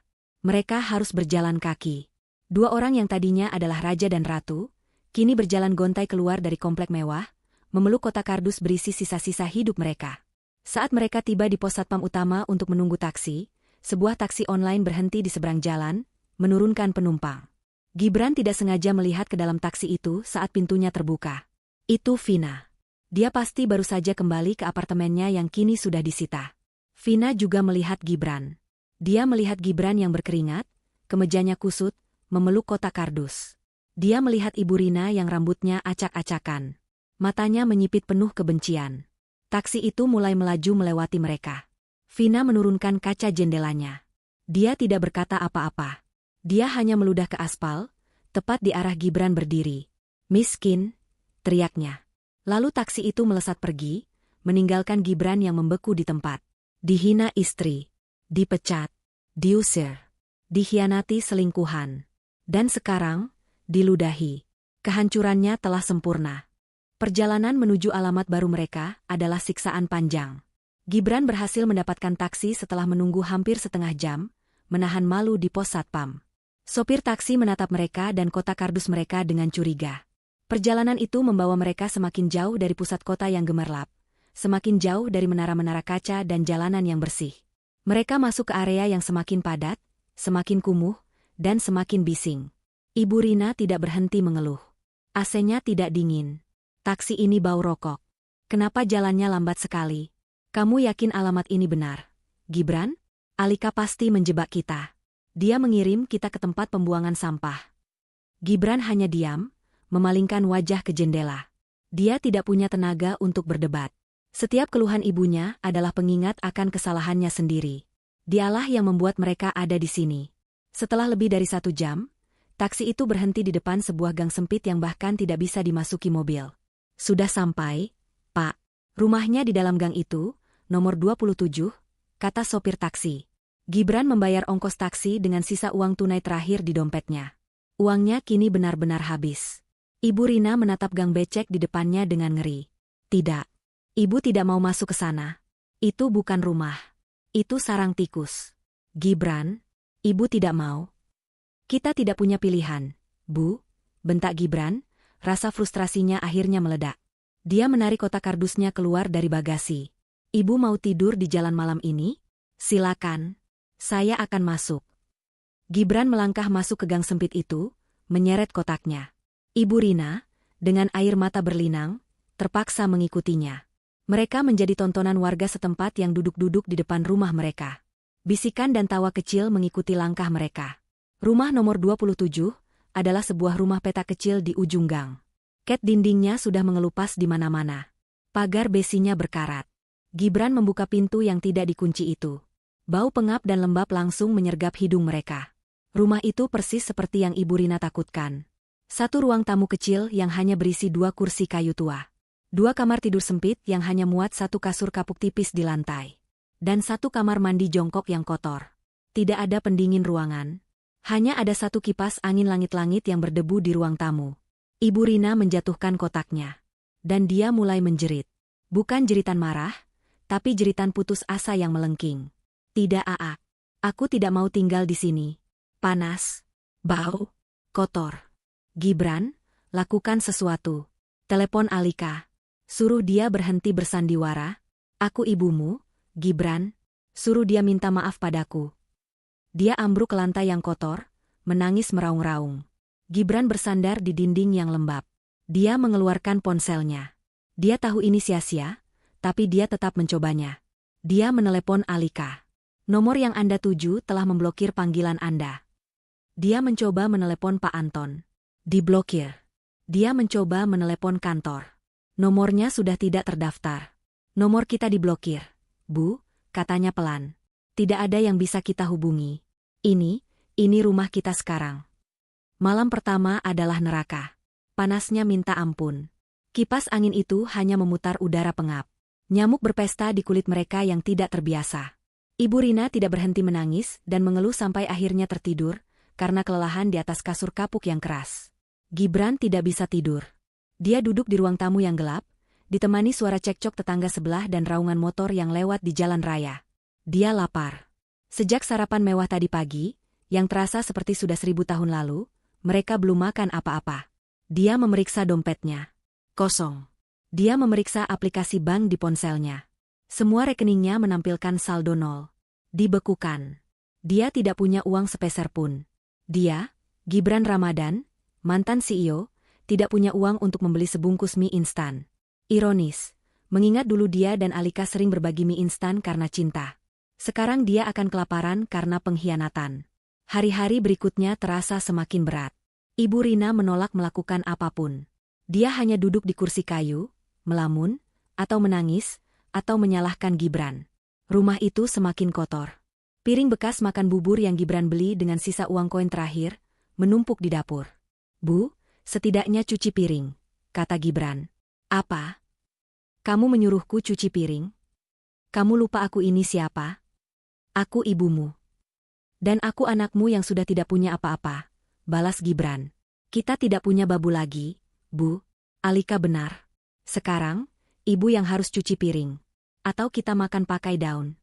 Mereka harus berjalan kaki. Dua orang yang tadinya adalah raja dan ratu, kini berjalan gontai keluar dari komplek mewah, memeluk kotak kardus berisi sisa-sisa hidup mereka. Saat mereka tiba di pos satpam utama untuk menunggu taksi, sebuah taksi online berhenti di seberang jalan, menurunkan penumpang. Gibran tidak sengaja melihat ke dalam taksi itu saat pintunya terbuka. Itu Vina. Dia pasti baru saja kembali ke apartemennya yang kini sudah disita. Vina juga melihat Gibran. Dia melihat Gibran yang berkeringat, kemejanya kusut, memeluk kotak kardus. Dia melihat Ibu Rina yang rambutnya acak-acakan. Matanya menyipit penuh kebencian. Taksi itu mulai melaju melewati mereka. Vina menurunkan kaca jendelanya. Dia tidak berkata apa-apa. Dia hanya meludah ke aspal, tepat di arah Gibran berdiri. Miskin, teriaknya. Lalu taksi itu melesat pergi, meninggalkan Gibran yang membeku di tempat. Dihina istri, dipecat, diusir, dikhianati selingkuhan. Dan sekarang, diludahi. Kehancurannya telah sempurna. Perjalanan menuju alamat baru mereka adalah siksaan panjang. Gibran berhasil mendapatkan taksi setelah menunggu hampir setengah jam, menahan malu di pos satpam. Sopir taksi menatap mereka dan kotak kardus mereka dengan curiga. Perjalanan itu membawa mereka semakin jauh dari pusat kota yang gemerlap, semakin jauh dari menara-menara kaca dan jalanan yang bersih. Mereka masuk ke area yang semakin padat, semakin kumuh, dan semakin bising. Ibu Rina tidak berhenti mengeluh. AC-nya tidak dingin. Taksi ini bau rokok. Kenapa jalannya lambat sekali? Kamu yakin alamat ini benar? Gibran? Alika pasti menjebak kita. Dia mengirim kita ke tempat pembuangan sampah. Gibran hanya diam, memalingkan wajah ke jendela. Dia tidak punya tenaga untuk berdebat. Setiap keluhan ibunya adalah pengingat akan kesalahannya sendiri. Dialah yang membuat mereka ada di sini. Setelah lebih dari 1 jam, taksi itu berhenti di depan sebuah gang sempit yang bahkan tidak bisa dimasuki mobil. Sudah sampai, Pak. Rumahnya di dalam gang itu, nomor 27, kata sopir taksi. Gibran membayar ongkos taksi dengan sisa uang tunai terakhir di dompetnya. Uangnya kini benar-benar habis. Ibu Rina menatap gang becek di depannya dengan ngeri. Tidak. Ibu tidak mau masuk ke sana. Itu bukan rumah. Itu sarang tikus. Gibran, ibu tidak mau. Kita tidak punya pilihan, Bu, bentak Gibran, rasa frustrasinya akhirnya meledak. Dia menarik kotak kardusnya keluar dari bagasi. Ibu mau tidur di jalan malam ini? Silakan. Saya akan masuk. Gibran melangkah masuk ke gang sempit itu, menyeret kotaknya. Ibu Rina, dengan air mata berlinang, terpaksa mengikutinya. Mereka menjadi tontonan warga setempat yang duduk-duduk di depan rumah mereka. Bisikan dan tawa kecil mengikuti langkah mereka. Rumah nomor 27 adalah sebuah rumah petak kecil di ujung gang. Ket dindingnya sudah mengelupas di mana-mana. Pagar besinya berkarat. Gibran membuka pintu yang tidak dikunci itu. Bau pengap dan lembab langsung menyergap hidung mereka. Rumah itu persis seperti yang Ibu Rina takutkan. Satu ruang tamu kecil yang hanya berisi 2 kursi kayu tua. 2 kamar tidur sempit yang hanya muat 1 kasur kapuk tipis di lantai. Dan 1 kamar mandi jongkok yang kotor. Tidak ada pendingin ruangan. Hanya ada 1 kipas angin langit-langit yang berdebu di ruang tamu. Ibu Rina menjatuhkan kotaknya. Dan dia mulai menjerit. Bukan jeritan marah, tapi jeritan putus asa yang melengking. Tidak, Aa. Aku tidak mau tinggal di sini. Panas. Bau. Kotor. Gibran, lakukan sesuatu. Telepon Alika. Suruh dia berhenti bersandiwara. Aku ibumu, Gibran. Suruh dia minta maaf padaku. Dia ambruk ke lantai yang kotor, menangis meraung-raung. Gibran bersandar di dinding yang lembab. Dia mengeluarkan ponselnya. Dia tahu ini sia-sia, tapi dia tetap mencobanya. Dia menelepon Alika. Nomor yang Anda tuju telah memblokir panggilan Anda. Dia mencoba menelepon Pak Anton. Diblokir. Dia mencoba menelepon kantor. Nomornya sudah tidak terdaftar. Nomor kita diblokir. Bu, katanya pelan. Tidak ada yang bisa kita hubungi. Ini rumah kita sekarang. Malam pertama adalah neraka. Panasnya minta ampun. Kipas angin itu hanya memutar udara pengap. Nyamuk berpesta di kulit mereka yang tidak terbiasa. Ibu Rina tidak berhenti menangis dan mengeluh sampai akhirnya tertidur, karena kelelahan di atas kasur kapuk yang keras. Gibran tidak bisa tidur. Dia duduk di ruang tamu yang gelap, ditemani suara cekcok tetangga sebelah dan raungan motor yang lewat di jalan raya. Dia lapar. Sejak sarapan mewah tadi pagi, yang terasa seperti sudah 1000 tahun lalu, mereka belum makan apa-apa. Dia memeriksa dompetnya. Kosong. Dia memeriksa aplikasi bank di ponselnya. Semua rekeningnya menampilkan saldo nol. Dibekukan. Dia tidak punya uang sepeser pun. Dia, Gibran Ramadan, mantan CEO, tidak punya uang untuk membeli sebungkus mie instan. Ironis, mengingat dulu dia dan Alika sering berbagi mie instan karena cinta. Sekarang dia akan kelaparan karena pengkhianatan. Hari-hari berikutnya terasa semakin berat. Ibu Rina menolak melakukan apapun. Dia hanya duduk di kursi kayu, melamun, atau menangis, atau menyalahkan Gibran. Rumah itu semakin kotor. Piring bekas makan bubur yang Gibran beli dengan sisa uang koin terakhir, menumpuk di dapur. Bu, setidaknya cuci piring, kata Gibran. Apa? Kamu menyuruhku cuci piring? Kamu lupa aku ini siapa? Aku ibumu. Dan aku anakmu yang sudah tidak punya apa-apa, balas Gibran. Kita tidak punya babu lagi, Bu. Alika benar. Sekarang, ibu yang harus cuci piring. Atau kita makan pakai daun.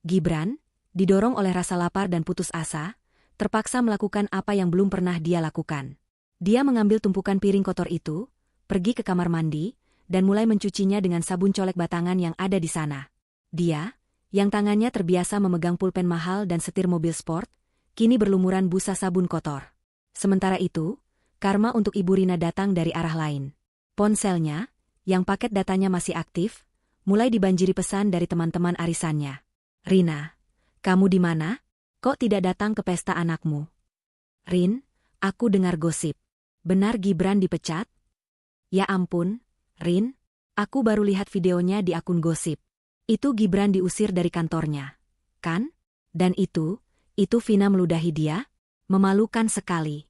Gibran, didorong oleh rasa lapar dan putus asa, terpaksa melakukan apa yang belum pernah dia lakukan. Dia mengambil tumpukan piring kotor itu, pergi ke kamar mandi, dan mulai mencucinya dengan sabun colek batangan yang ada di sana. Dia, yang tangannya terbiasa memegang pulpen mahal dan setir mobil sport, kini berlumuran busa sabun kotor. Sementara itu, karma untuk Ibu Rina datang dari arah lain. Ponselnya, yang paket datanya masih aktif, mulai dibanjiri pesan dari teman-teman arisannya. Rina, kamu di mana? Kok tidak datang ke pesta anakmu? Rin, aku dengar gosip. Benar Gibran dipecat? Ya ampun, Rin, aku baru lihat videonya di akun gosip. Itu Gibran diusir dari kantornya. Kan? Dan itu Vina meludahi dia? Memalukan sekali.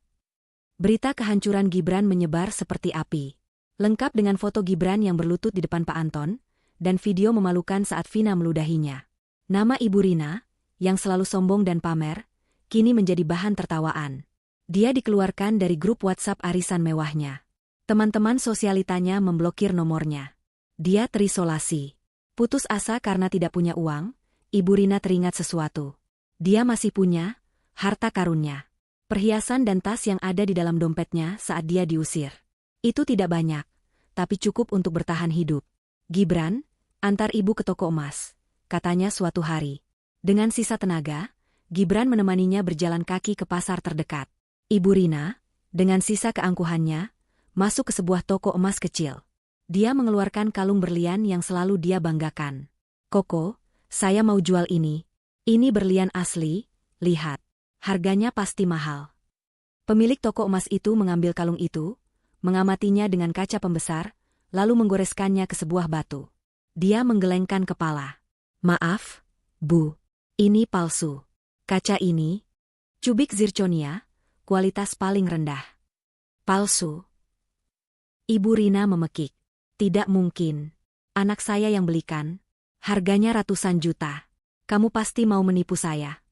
Berita kehancuran Gibran menyebar seperti api. Lengkap dengan foto Gibran yang berlutut di depan Pak Anton, dan video memalukan saat Vina meludahinya. Nama Ibu Rina, yang selalu sombong dan pamer, kini menjadi bahan tertawaan. Dia dikeluarkan dari grup WhatsApp arisan mewahnya. Teman-teman sosialitanya memblokir nomornya. Dia terisolasi. Putus asa karena tidak punya uang, Ibu Rina teringat sesuatu. Dia masih punya harta karunnya. Perhiasan dan tas yang ada di dalam dompetnya saat dia diusir. Itu tidak banyak, tapi cukup untuk bertahan hidup. Gibran, antar ibu ke toko emas, katanya suatu hari. Dengan sisa tenaga, Gibran menemaninya berjalan kaki ke pasar terdekat. Ibu Rina, dengan sisa keangkuhannya, masuk ke sebuah toko emas kecil. Dia mengeluarkan kalung berlian yang selalu dia banggakan. Koko, saya mau jual ini. Ini berlian asli, lihat. Harganya pasti mahal. Pemilik toko emas itu mengambil kalung itu, mengamatinya dengan kaca pembesar, lalu menggoreskannya ke sebuah batu. Dia menggelengkan kepala. Maaf, Bu. Ini palsu. Kaca ini, cubik zirconia, kualitas paling rendah. Palsu. Ibu Rina memekik. Tidak mungkin. Anak saya yang belikan. Harganya ratusan juta. Kamu pasti mau menipu saya.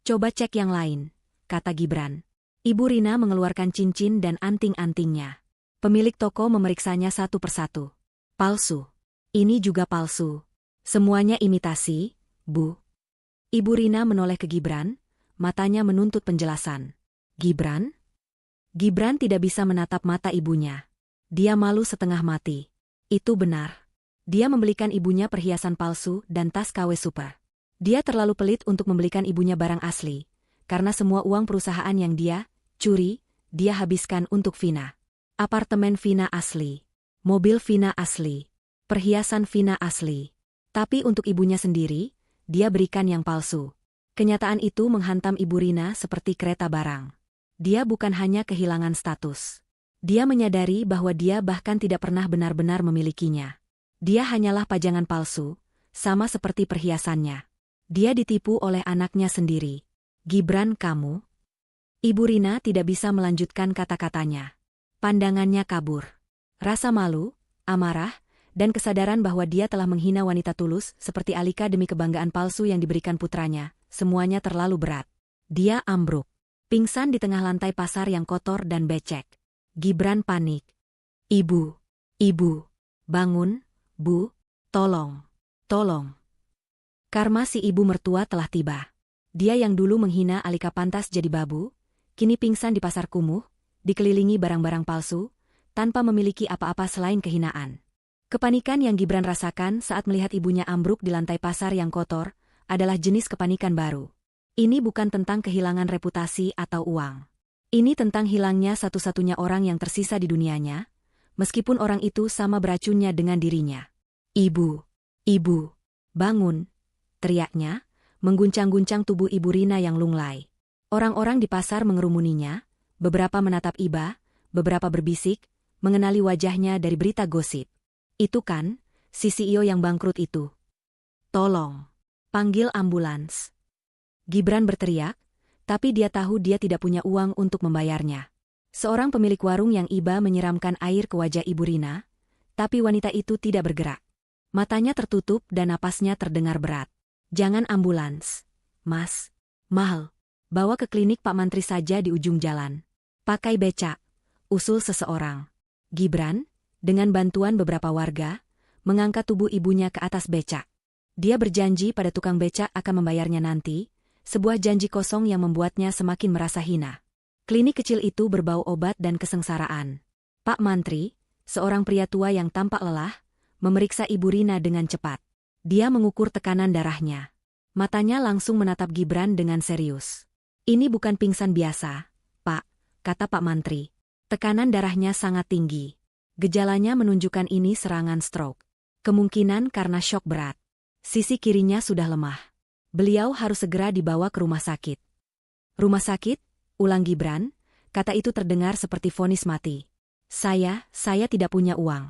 Coba cek yang lain, kata Gibran. Ibu Rina mengeluarkan cincin dan anting-antingnya. Pemilik toko memeriksanya satu persatu. Palsu. Ini juga palsu. Semuanya imitasi, Bu. Ibu Rina menoleh ke Gibran, matanya menuntut penjelasan. Gibran? Gibran tidak bisa menatap mata ibunya. Dia malu setengah mati. Itu benar. Dia membelikan ibunya perhiasan palsu dan tas KW super. Dia terlalu pelit untuk membelikan ibunya barang asli, karena semua uang perusahaan yang dia curi, dia habiskan untuk Vina. Apartemen Vina asli. Mobil Vina asli. Perhiasan Vina asli. Tapi untuk ibunya sendiri, dia berikan yang palsu. Kenyataan itu menghantam Ibu Rina seperti kereta barang. Dia bukan hanya kehilangan status. Dia menyadari bahwa dia bahkan tidak pernah benar-benar memilikinya. Dia hanyalah pajangan palsu, sama seperti perhiasannya. Dia ditipu oleh anaknya sendiri. Gibran, kamu? Ibu Rina tidak bisa melanjutkan kata-katanya. Pandangannya kabur. Rasa malu, amarah, dan kesadaran bahwa dia telah menghina wanita tulus seperti Alika demi kebanggaan palsu yang diberikan putranya, semuanya terlalu berat. Dia ambruk. Pingsan di tengah lantai pasar yang kotor dan becek. Gibran panik. Ibu. Ibu. Bangun, Bu. Tolong. Tolong. Karma si ibu mertua telah tiba. Dia yang dulu menghina Alika pantas jadi babu, kini pingsan di pasar kumuh, dikelilingi barang-barang palsu, tanpa memiliki apa-apa selain kehinaan. Kepanikan yang Gibran rasakan saat melihat ibunya ambruk di lantai pasar yang kotor, adalah jenis kepanikan baru. Ini bukan tentang kehilangan reputasi atau uang. Ini tentang hilangnya satu-satunya orang yang tersisa di dunianya, meskipun orang itu sama beracunnya dengan dirinya. Ibu. Ibu. Bangun. Teriaknya, mengguncang-guncang tubuh Ibu Rina yang lunglai. Orang-orang di pasar mengerumuninya, beberapa menatap Iba, beberapa berbisik, mengenali wajahnya dari berita gosip. Itu kan, si CEO yang bangkrut itu. Tolong. Panggil ambulans. Gibran berteriak, tapi dia tahu dia tidak punya uang untuk membayarnya. Seorang pemilik warung yang iba menyiramkan air ke wajah Ibu Rina, tapi wanita itu tidak bergerak. Matanya tertutup dan napasnya terdengar berat. Jangan ambulans, Mas. Mahal. Bawa ke klinik Pak Mantri saja di ujung jalan. Pakai becak. Usul seseorang. Gibran, dengan bantuan beberapa warga, mengangkat tubuh ibunya ke atas becak. Dia berjanji pada tukang becak akan membayarnya nanti, sebuah janji kosong yang membuatnya semakin merasa hina. Klinik kecil itu berbau obat dan kesengsaraan. Pak Mantri, seorang pria tua yang tampak lelah, memeriksa Ibu Rina dengan cepat. Dia mengukur tekanan darahnya. Matanya langsung menatap Gibran dengan serius. Ini bukan pingsan biasa, Pak, kata Pak Mantri. Tekanan darahnya sangat tinggi. Gejalanya menunjukkan ini serangan stroke. Kemungkinan karena syok berat. Sisi kirinya sudah lemah. Beliau harus segera dibawa ke rumah sakit. Rumah sakit? Ulang Gibran, kata itu terdengar seperti vonis mati. Saya tidak punya uang.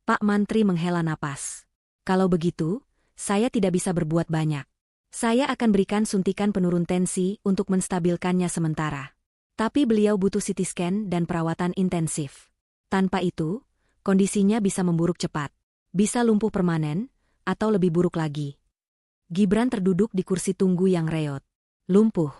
Pak Mantri menghela napas. Kalau begitu, saya tidak bisa berbuat banyak. Saya akan berikan suntikan penurun tensi untuk menstabilkannya sementara. Tapi beliau butuh CT scan dan perawatan intensif. Tanpa itu, kondisinya bisa memburuk cepat. Bisa lumpuh permanen, atau lebih buruk lagi. Gibran terduduk di kursi tunggu yang reot. Lumpuh.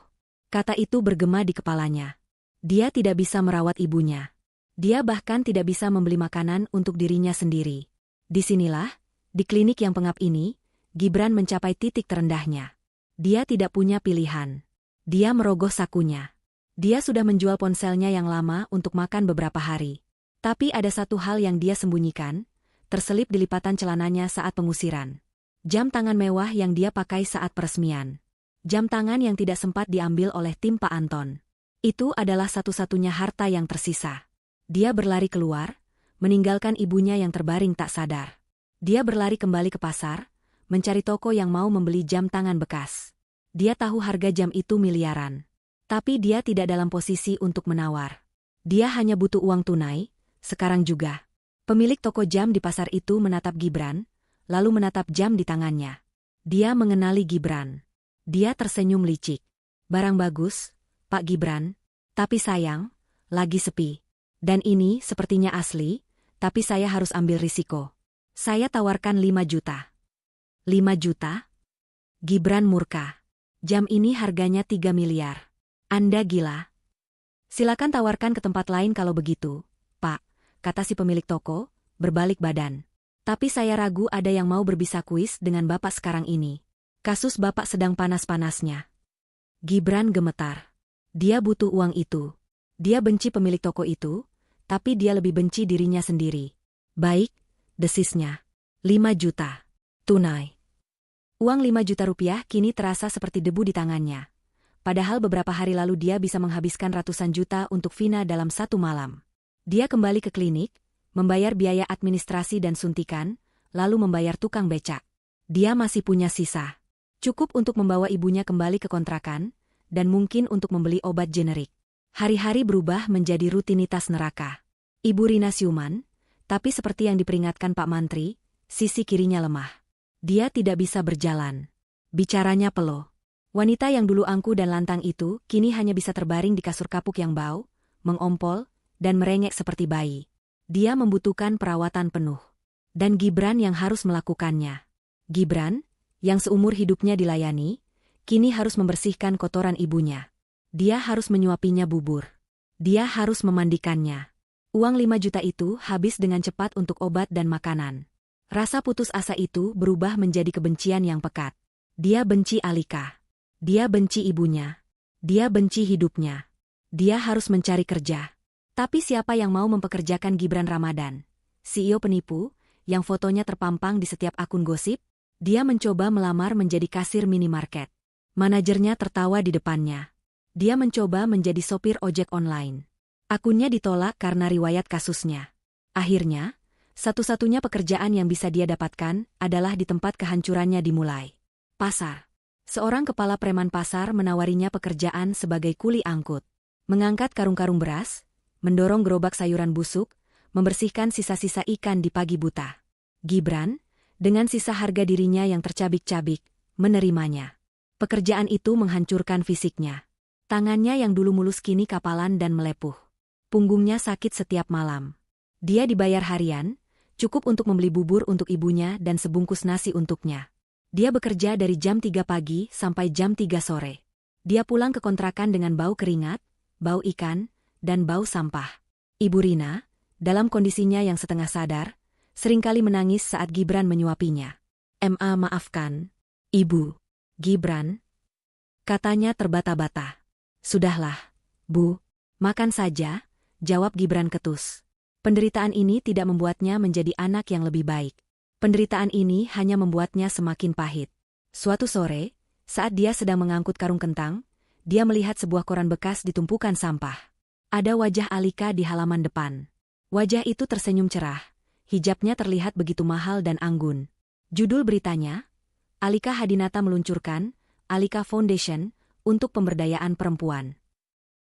Kata itu bergema di kepalanya. Dia tidak bisa merawat ibunya. Dia bahkan tidak bisa membeli makanan untuk dirinya sendiri. Disinilah, di klinik yang pengap ini, Gibran mencapai titik terendahnya. Dia tidak punya pilihan. Dia merogoh sakunya. Dia sudah menjual ponselnya yang lama untuk makan beberapa hari. Tapi ada satu hal yang dia sembunyikan, terselip di lipatan celananya saat pengusiran. Jam tangan mewah yang dia pakai saat peresmian. Jam tangan yang tidak sempat diambil oleh tim Pak Anton. Itu adalah satu-satunya harta yang tersisa. Dia berlari keluar, meninggalkan ibunya yang terbaring tak sadar. Dia berlari kembali ke pasar, mencari toko yang mau membeli jam tangan bekas. Dia tahu harga jam itu miliaran. Tapi dia tidak dalam posisi untuk menawar. Dia hanya butuh uang tunai, sekarang juga. Pemilik toko jam di pasar itu menatap Gibran, lalu menatap jam di tangannya. Dia mengenali Gibran. Dia tersenyum licik. Barang bagus, Pak Gibran, tapi sayang, lagi sepi. Dan ini sepertinya asli, tapi saya harus ambil risiko. Saya tawarkan 5 juta. 5 juta? Gibran murka. Jam ini harganya 3 miliar. Anda gila? Silakan tawarkan ke tempat lain kalau begitu, Pak, kata si pemilik toko, berbalik badan. Tapi saya ragu ada yang mau berbiskuit dengan Bapak sekarang ini. Kasus Bapak sedang panas-panasnya. Gibran gemetar. Dia butuh uang itu. Dia benci pemilik toko itu, tapi dia lebih benci dirinya sendiri. Baik, desisnya. 5 juta. Tunai. Uang 5 juta rupiah kini terasa seperti debu di tangannya. Padahal beberapa hari lalu dia bisa menghabiskan ratusan juta untuk Vina dalam satu malam. Dia kembali ke klinik, membayar biaya administrasi dan suntikan, lalu membayar tukang becak. Dia masih punya sisa. Cukup untuk membawa ibunya kembali ke kontrakan, dan mungkin untuk membeli obat generik. Hari-hari berubah menjadi rutinitas neraka. Ibu Rina siuman, tapi seperti yang diperingatkan Pak Mantri, sisi kirinya lemah. Dia tidak bisa berjalan. Bicaranya peluh. Wanita yang dulu angkuh dan lantang itu kini hanya bisa terbaring di kasur kapuk yang bau, mengompol, dan merengek seperti bayi. Dia membutuhkan perawatan penuh. Dan Gibran yang harus melakukannya. Gibran, yang seumur hidupnya dilayani, kini harus membersihkan kotoran ibunya. Dia harus menyuapinya bubur. Dia harus memandikannya. Uang 5 juta itu habis dengan cepat untuk obat dan makanan. Rasa putus asa itu berubah menjadi kebencian yang pekat. Dia benci Alika. Dia benci ibunya. Dia benci hidupnya. Dia harus mencari kerja. Tapi siapa yang mau mempekerjakan Gibran Ramadan? CEO penipu, yang fotonya terpampang di setiap akun gosip? Dia mencoba melamar menjadi kasir minimarket. Manajernya tertawa di depannya. Dia mencoba menjadi sopir ojek online. Akunnya ditolak karena riwayat kasusnya. Akhirnya, satu-satunya pekerjaan yang bisa dia dapatkan adalah di tempat kehancurannya dimulai. Pasar. Seorang kepala preman pasar menawarinya pekerjaan sebagai kuli angkut. Mengangkat karung-karung beras, mendorong gerobak sayuran busuk, membersihkan sisa-sisa ikan di pagi buta. Gibran, dengan sisa harga dirinya yang tercabik-cabik, menerimanya. Pekerjaan itu menghancurkan fisiknya. Tangannya yang dulu mulus kini kapalan dan melepuh. Punggungnya sakit setiap malam. Dia dibayar harian, cukup untuk membeli bubur untuk ibunya dan sebungkus nasi untuknya. Dia bekerja dari jam 3 pagi sampai jam 3 sore. Dia pulang ke kontrakan dengan bau keringat, bau ikan, dan bau sampah. Ibu Rina, dalam kondisinya yang setengah sadar, seringkali menangis saat Gibran menyuapinya. Maafkan, Ibu. Gibran, katanya terbata-bata. Sudahlah, Bu, makan saja, jawab Gibran ketus. Penderitaan ini tidak membuatnya menjadi anak yang lebih baik. Penderitaan ini hanya membuatnya semakin pahit. Suatu sore, saat dia sedang mengangkut karung kentang, dia melihat sebuah koran bekas di tumpukan sampah. Ada wajah Alika di halaman depan. Wajah itu tersenyum cerah. Hijabnya terlihat begitu mahal dan anggun. Judul beritanya, Alika Hadinata meluncurkan Alika Foundation untuk pemberdayaan perempuan.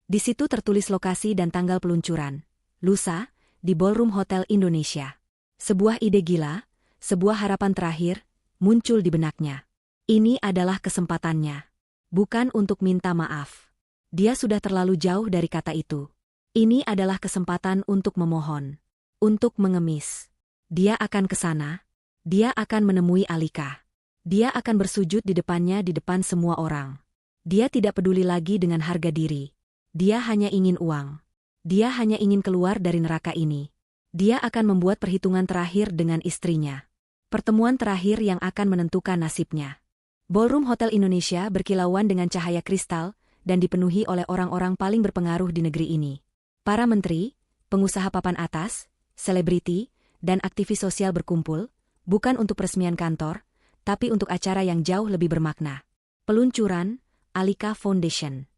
Di situ tertulis lokasi dan tanggal peluncuran. Lusa, di Ballroom Hotel Indonesia. Sebuah ide gila, sebuah harapan terakhir, muncul di benaknya. Ini adalah kesempatannya. Bukan untuk minta maaf. Dia sudah terlalu jauh dari kata itu. Ini adalah kesempatan untuk memohon. Untuk mengemis. Dia akan ke sana. Dia akan menemui Alika. Dia akan bersujud di depannya di depan semua orang. Dia tidak peduli lagi dengan harga diri. Dia hanya ingin uang. Dia hanya ingin keluar dari neraka ini. Dia akan membuat perhitungan terakhir dengan istrinya. Pertemuan terakhir yang akan menentukan nasibnya. Ballroom Hotel Indonesia berkilauan dengan cahaya kristal dan dipenuhi oleh orang-orang paling berpengaruh di negeri ini. Para menteri, pengusaha papan atas, selebriti, dan aktivis sosial berkumpul, bukan untuk peresmian kantor, tapi untuk acara yang jauh lebih bermakna. Peluncuran Alika Foundation.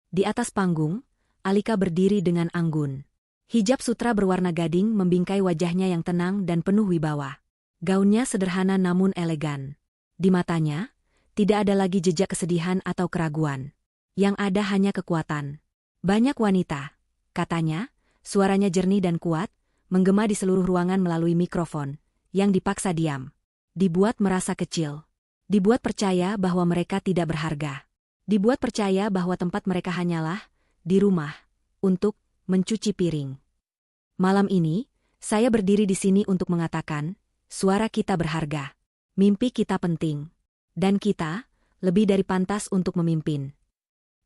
Di atas panggung, Alika berdiri dengan anggun. Hijab sutra berwarna gading membingkai wajahnya yang tenang dan penuh wibawa. Gaunnya sederhana namun elegan. Di matanya, tidak ada lagi jejak kesedihan atau keraguan. Yang ada hanya kekuatan. Banyak wanita, katanya, suaranya jernih dan kuat, menggema di seluruh ruangan melalui mikrofon, yang dipaksa diam. Dibuat merasa kecil. Dibuat percaya bahwa mereka tidak berharga. Dibuat percaya bahwa tempat mereka hanyalah di rumah, untuk mencuci piring. Malam ini, saya berdiri di sini untuk mengatakan, suara kita berharga. Mimpi kita penting. Dan kita, lebih dari pantas untuk memimpin.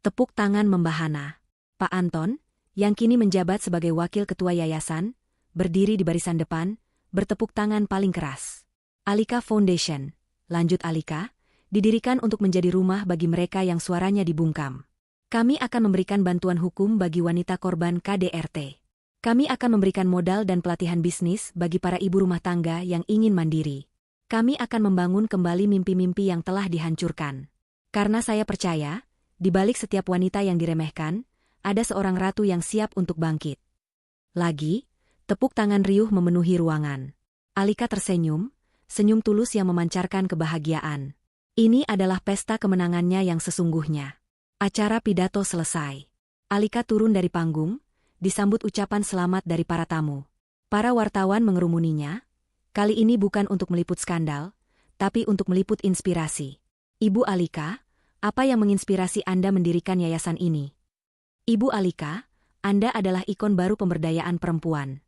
Tepuk tangan membahana. Pak Anton, yang kini menjabat sebagai wakil ketua yayasan, berdiri di barisan depan, bertepuk tangan paling keras. Alika Foundation, lanjut Alika, didirikan untuk menjadi rumah bagi mereka yang suaranya dibungkam. Kami akan memberikan bantuan hukum bagi wanita korban KDRT. Kami akan memberikan modal dan pelatihan bisnis bagi para ibu rumah tangga yang ingin mandiri. Kami akan membangun kembali mimpi-mimpi yang telah dihancurkan. Karena saya percaya, di balik setiap wanita yang diremehkan, ada seorang ratu yang siap untuk bangkit. Lagi, tepuk tangan riuh memenuhi ruangan. Alika tersenyum, senyum tulus yang memancarkan kebahagiaan. Ini adalah pesta kemenangannya yang sesungguhnya. Acara pidato selesai. Alika turun dari panggung, disambut ucapan selamat dari para tamu. Para wartawan mengerumuninya, kali ini bukan untuk meliput skandal, tapi untuk meliput inspirasi. Ibu Alika, apa yang menginspirasi Anda mendirikan yayasan ini? Ibu Alika, Anda adalah ikon baru pemberdayaan perempuan.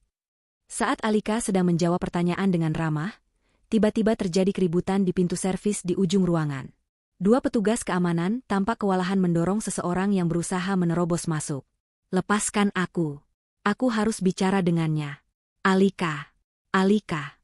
Saat Alika sedang menjawab pertanyaan dengan ramah, tiba-tiba terjadi keributan di pintu servis di ujung ruangan. Dua petugas keamanan tampak kewalahan mendorong seseorang yang berusaha menerobos masuk. Lepaskan aku. Aku harus bicara dengannya. Alika. Alika.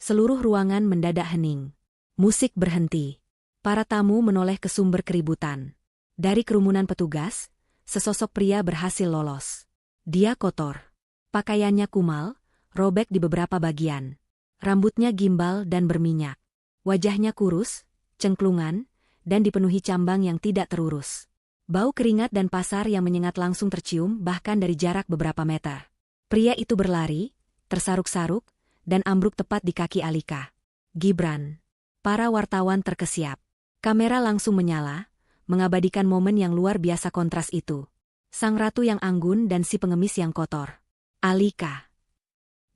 Seluruh ruangan mendadak hening. Musik berhenti. Para tamu menoleh ke sumber keributan. Dari kerumunan petugas, sesosok pria berhasil lolos. Dia kotor. Pakaiannya kumal, robek di beberapa bagian. Rambutnya gimbal dan berminyak. Wajahnya kurus, cengklungan, dan dipenuhi cambang yang tidak terurus. Bau keringat dan pasar yang menyengat langsung tercium bahkan dari jarak beberapa meter. Pria itu berlari, tersaruk-saruk, dan ambruk tepat di kaki Alika. Gibran. Para wartawan terkesiap. Kamera langsung menyala, mengabadikan momen yang luar biasa kontras itu. Sang ratu yang anggun dan si pengemis yang kotor. Alika.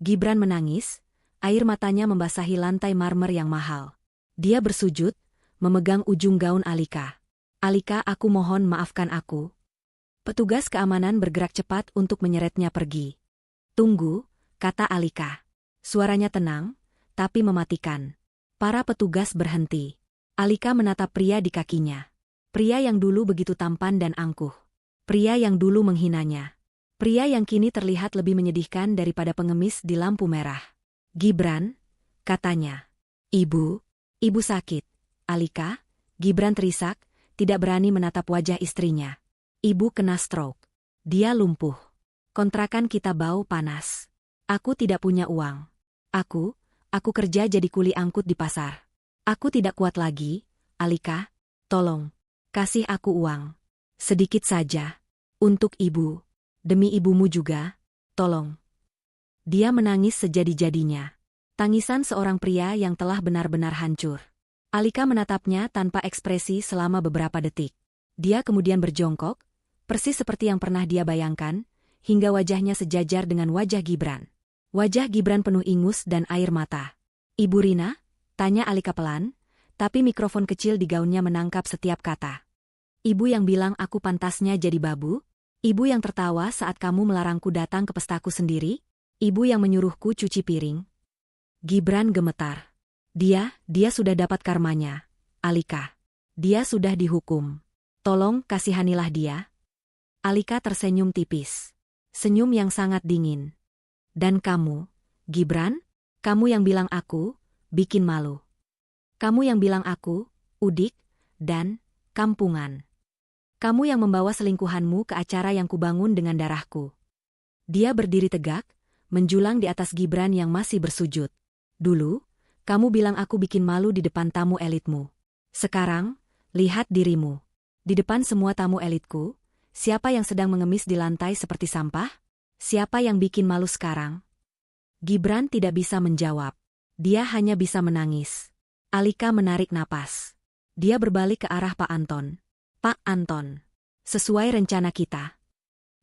Gibran menangis, air matanya membasahi lantai marmer yang mahal. Dia bersujud, memegang ujung gaun Alika. Alika, aku mohon maafkan aku. Petugas keamanan bergerak cepat untuk menyeretnya pergi. Tunggu, kata Alika. Suaranya tenang, tapi mematikan. Para petugas berhenti. Alika menatap pria di kakinya. Pria yang dulu begitu tampan dan angkuh. Pria yang dulu menghinanya. Pria yang kini terlihat lebih menyedihkan daripada pengemis di lampu merah. Gibran, katanya. Ibu sakit. Alika, Gibran terisak, tidak berani menatap wajah istrinya. Ibu kena stroke. Dia lumpuh. Kontrakan kita bau panas. Aku tidak punya uang. Aku kerja jadi kuli angkut di pasar. Aku tidak kuat lagi, Alika, tolong, kasih aku uang. Sedikit saja. Untuk ibu. Demi ibumu juga, tolong. Dia menangis sejadi-jadinya. Tangisan seorang pria yang telah benar-benar hancur. Alika menatapnya tanpa ekspresi selama beberapa detik. Dia kemudian berjongkok, persis seperti yang pernah dia bayangkan, hingga wajahnya sejajar dengan wajah Gibran. Wajah Gibran penuh ingus dan air mata. Ibu Rina? Tanya Alika pelan, tapi mikrofon kecil di gaunnya menangkap setiap kata. Ibu yang bilang aku pantasnya jadi babu? Ibu yang tertawa saat kamu melarangku datang ke pestaku sendiri? Ibu yang menyuruhku cuci piring? Gibran gemetar. Dia sudah dapat karmanya, Alika. Dia sudah dihukum. Tolong kasihanilah dia. Alika tersenyum tipis. Senyum yang sangat dingin. Dan kamu, Gibran? Kamu yang bilang aku bikin malu. Kamu yang bilang aku udik dan kampungan. Kamu yang membawa selingkuhanmu ke acara yang kubangun dengan darahku. Dia berdiri tegak, menjulang di atas Gibran yang masih bersujud. Dulu, kamu bilang aku bikin malu di depan tamu elitmu. Sekarang, lihat dirimu. Di depan semua tamu elitku, siapa yang sedang mengemis di lantai seperti sampah? Siapa yang bikin malu sekarang? Gibran tidak bisa menjawab. Dia hanya bisa menangis. Alika menarik napas. Dia berbalik ke arah Pak Anton. Pak Anton. Sesuai rencana kita.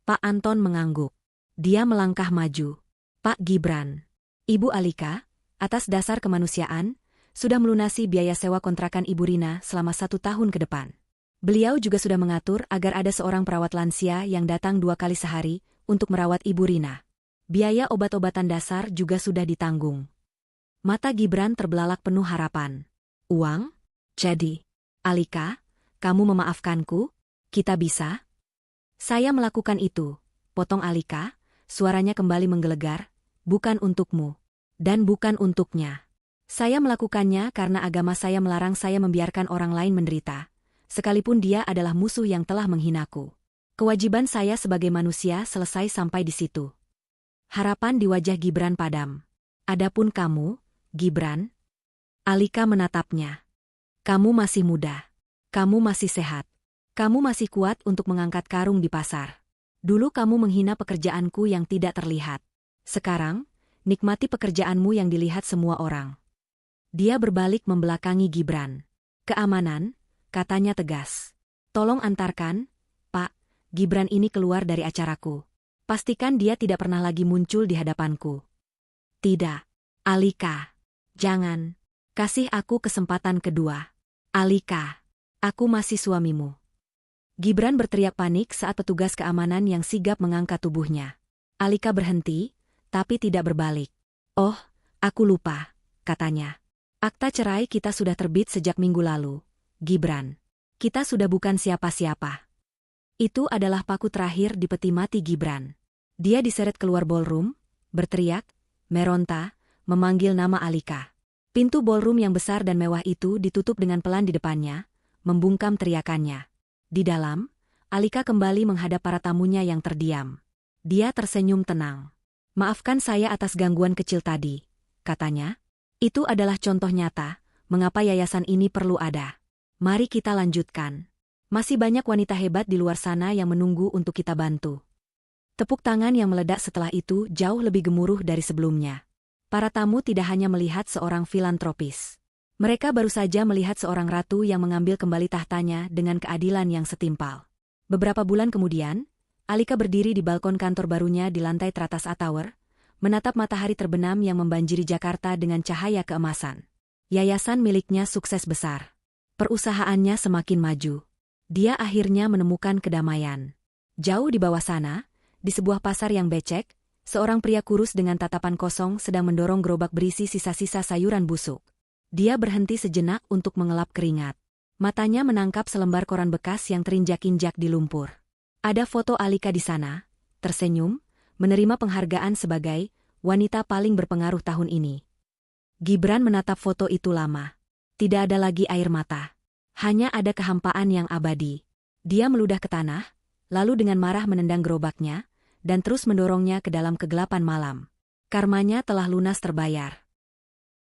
Pak Anton mengangguk. Dia melangkah maju. Pak Gibran. Ibu Alika, atas dasar kemanusiaan, sudah melunasi biaya sewa kontrakan Ibu Rina selama 1 tahun ke depan. Beliau juga sudah mengatur agar ada seorang perawat lansia yang datang 2 kali sehari untuk merawat Ibu Rina. Biaya obat-obatan dasar juga sudah ditanggung. Mata Gibran terbelalak penuh harapan. Uang? Jadi, Alika, kamu memaafkanku? Kita bisa? Saya melakukan itu, potong Alika, suaranya kembali menggelegar. bukan untukmu. Dan bukan untuknya. Saya melakukannya karena agama saya melarang saya membiarkan orang lain menderita, sekalipun dia adalah musuh yang telah menghinaku. Kewajiban saya sebagai manusia selesai sampai di situ. Harapan di wajah Gibran padam. Adapun kamu, Gibran? Alika menatapnya. Kamu masih muda. Kamu masih sehat. Kamu masih kuat untuk mengangkat karung di pasar. Dulu kamu menghina pekerjaanku yang tidak terlihat. Sekarang, nikmati pekerjaanmu yang dilihat semua orang. Dia berbalik membelakangi Gibran. Keamanan, katanya tegas. Tolong antarkan, Pak, Gibran ini keluar dari acaraku. Pastikan dia tidak pernah lagi muncul di hadapanku. Tidak. Alika. Jangan. Kasih aku kesempatan kedua. Alika. Aku masih suamimu. Gibran berteriak panik saat petugas keamanan yang sigap mengangkat tubuhnya. Alika berhenti, tapi tidak berbalik. Oh, aku lupa, katanya. Akta cerai kita sudah terbit sejak minggu lalu, Gibran. Kita sudah bukan siapa-siapa. Itu adalah paku terakhir di peti mati Gibran. Dia diseret keluar ballroom, berteriak, meronta, memanggil nama Alika. Pintu ballroom yang besar dan mewah itu ditutup dengan pelan di depannya, membungkam teriakannya. Di dalam, Alika kembali menghadap para tamunya yang terdiam. Dia tersenyum tenang. Maafkan saya atas gangguan kecil tadi, katanya. Itu adalah contoh nyata, mengapa yayasan ini perlu ada. Mari kita lanjutkan. Masih banyak wanita hebat di luar sana yang menunggu untuk kita bantu. Tepuk tangan yang meledak setelah itu jauh lebih gemuruh dari sebelumnya. Para tamu tidak hanya melihat seorang filantropis. Mereka baru saja melihat seorang ratu yang mengambil kembali tahtanya dengan keadilan yang setimpal. Beberapa bulan kemudian, Alika berdiri di balkon kantor barunya di lantai teratas A-Tower, menatap matahari terbenam yang membanjiri Jakarta dengan cahaya keemasan. Yayasan miliknya sukses besar. Perusahaannya semakin maju. Dia akhirnya menemukan kedamaian. Jauh di bawah sana, di sebuah pasar yang becek, seorang pria kurus dengan tatapan kosong sedang mendorong gerobak berisi sisa-sisa sayuran busuk. Dia berhenti sejenak untuk mengelap keringat. Matanya menangkap selembar koran bekas yang terinjak-injak di lumpur. Ada foto Alika di sana, tersenyum, menerima penghargaan sebagai wanita paling berpengaruh tahun ini. Gibran menatap foto itu lama. Tidak ada lagi air mata. Hanya ada kehampaan yang abadi. Dia meludah ke tanah, lalu dengan marah menendang gerobaknya, dan terus mendorongnya ke dalam kegelapan malam. Karmanya telah lunas terbayar.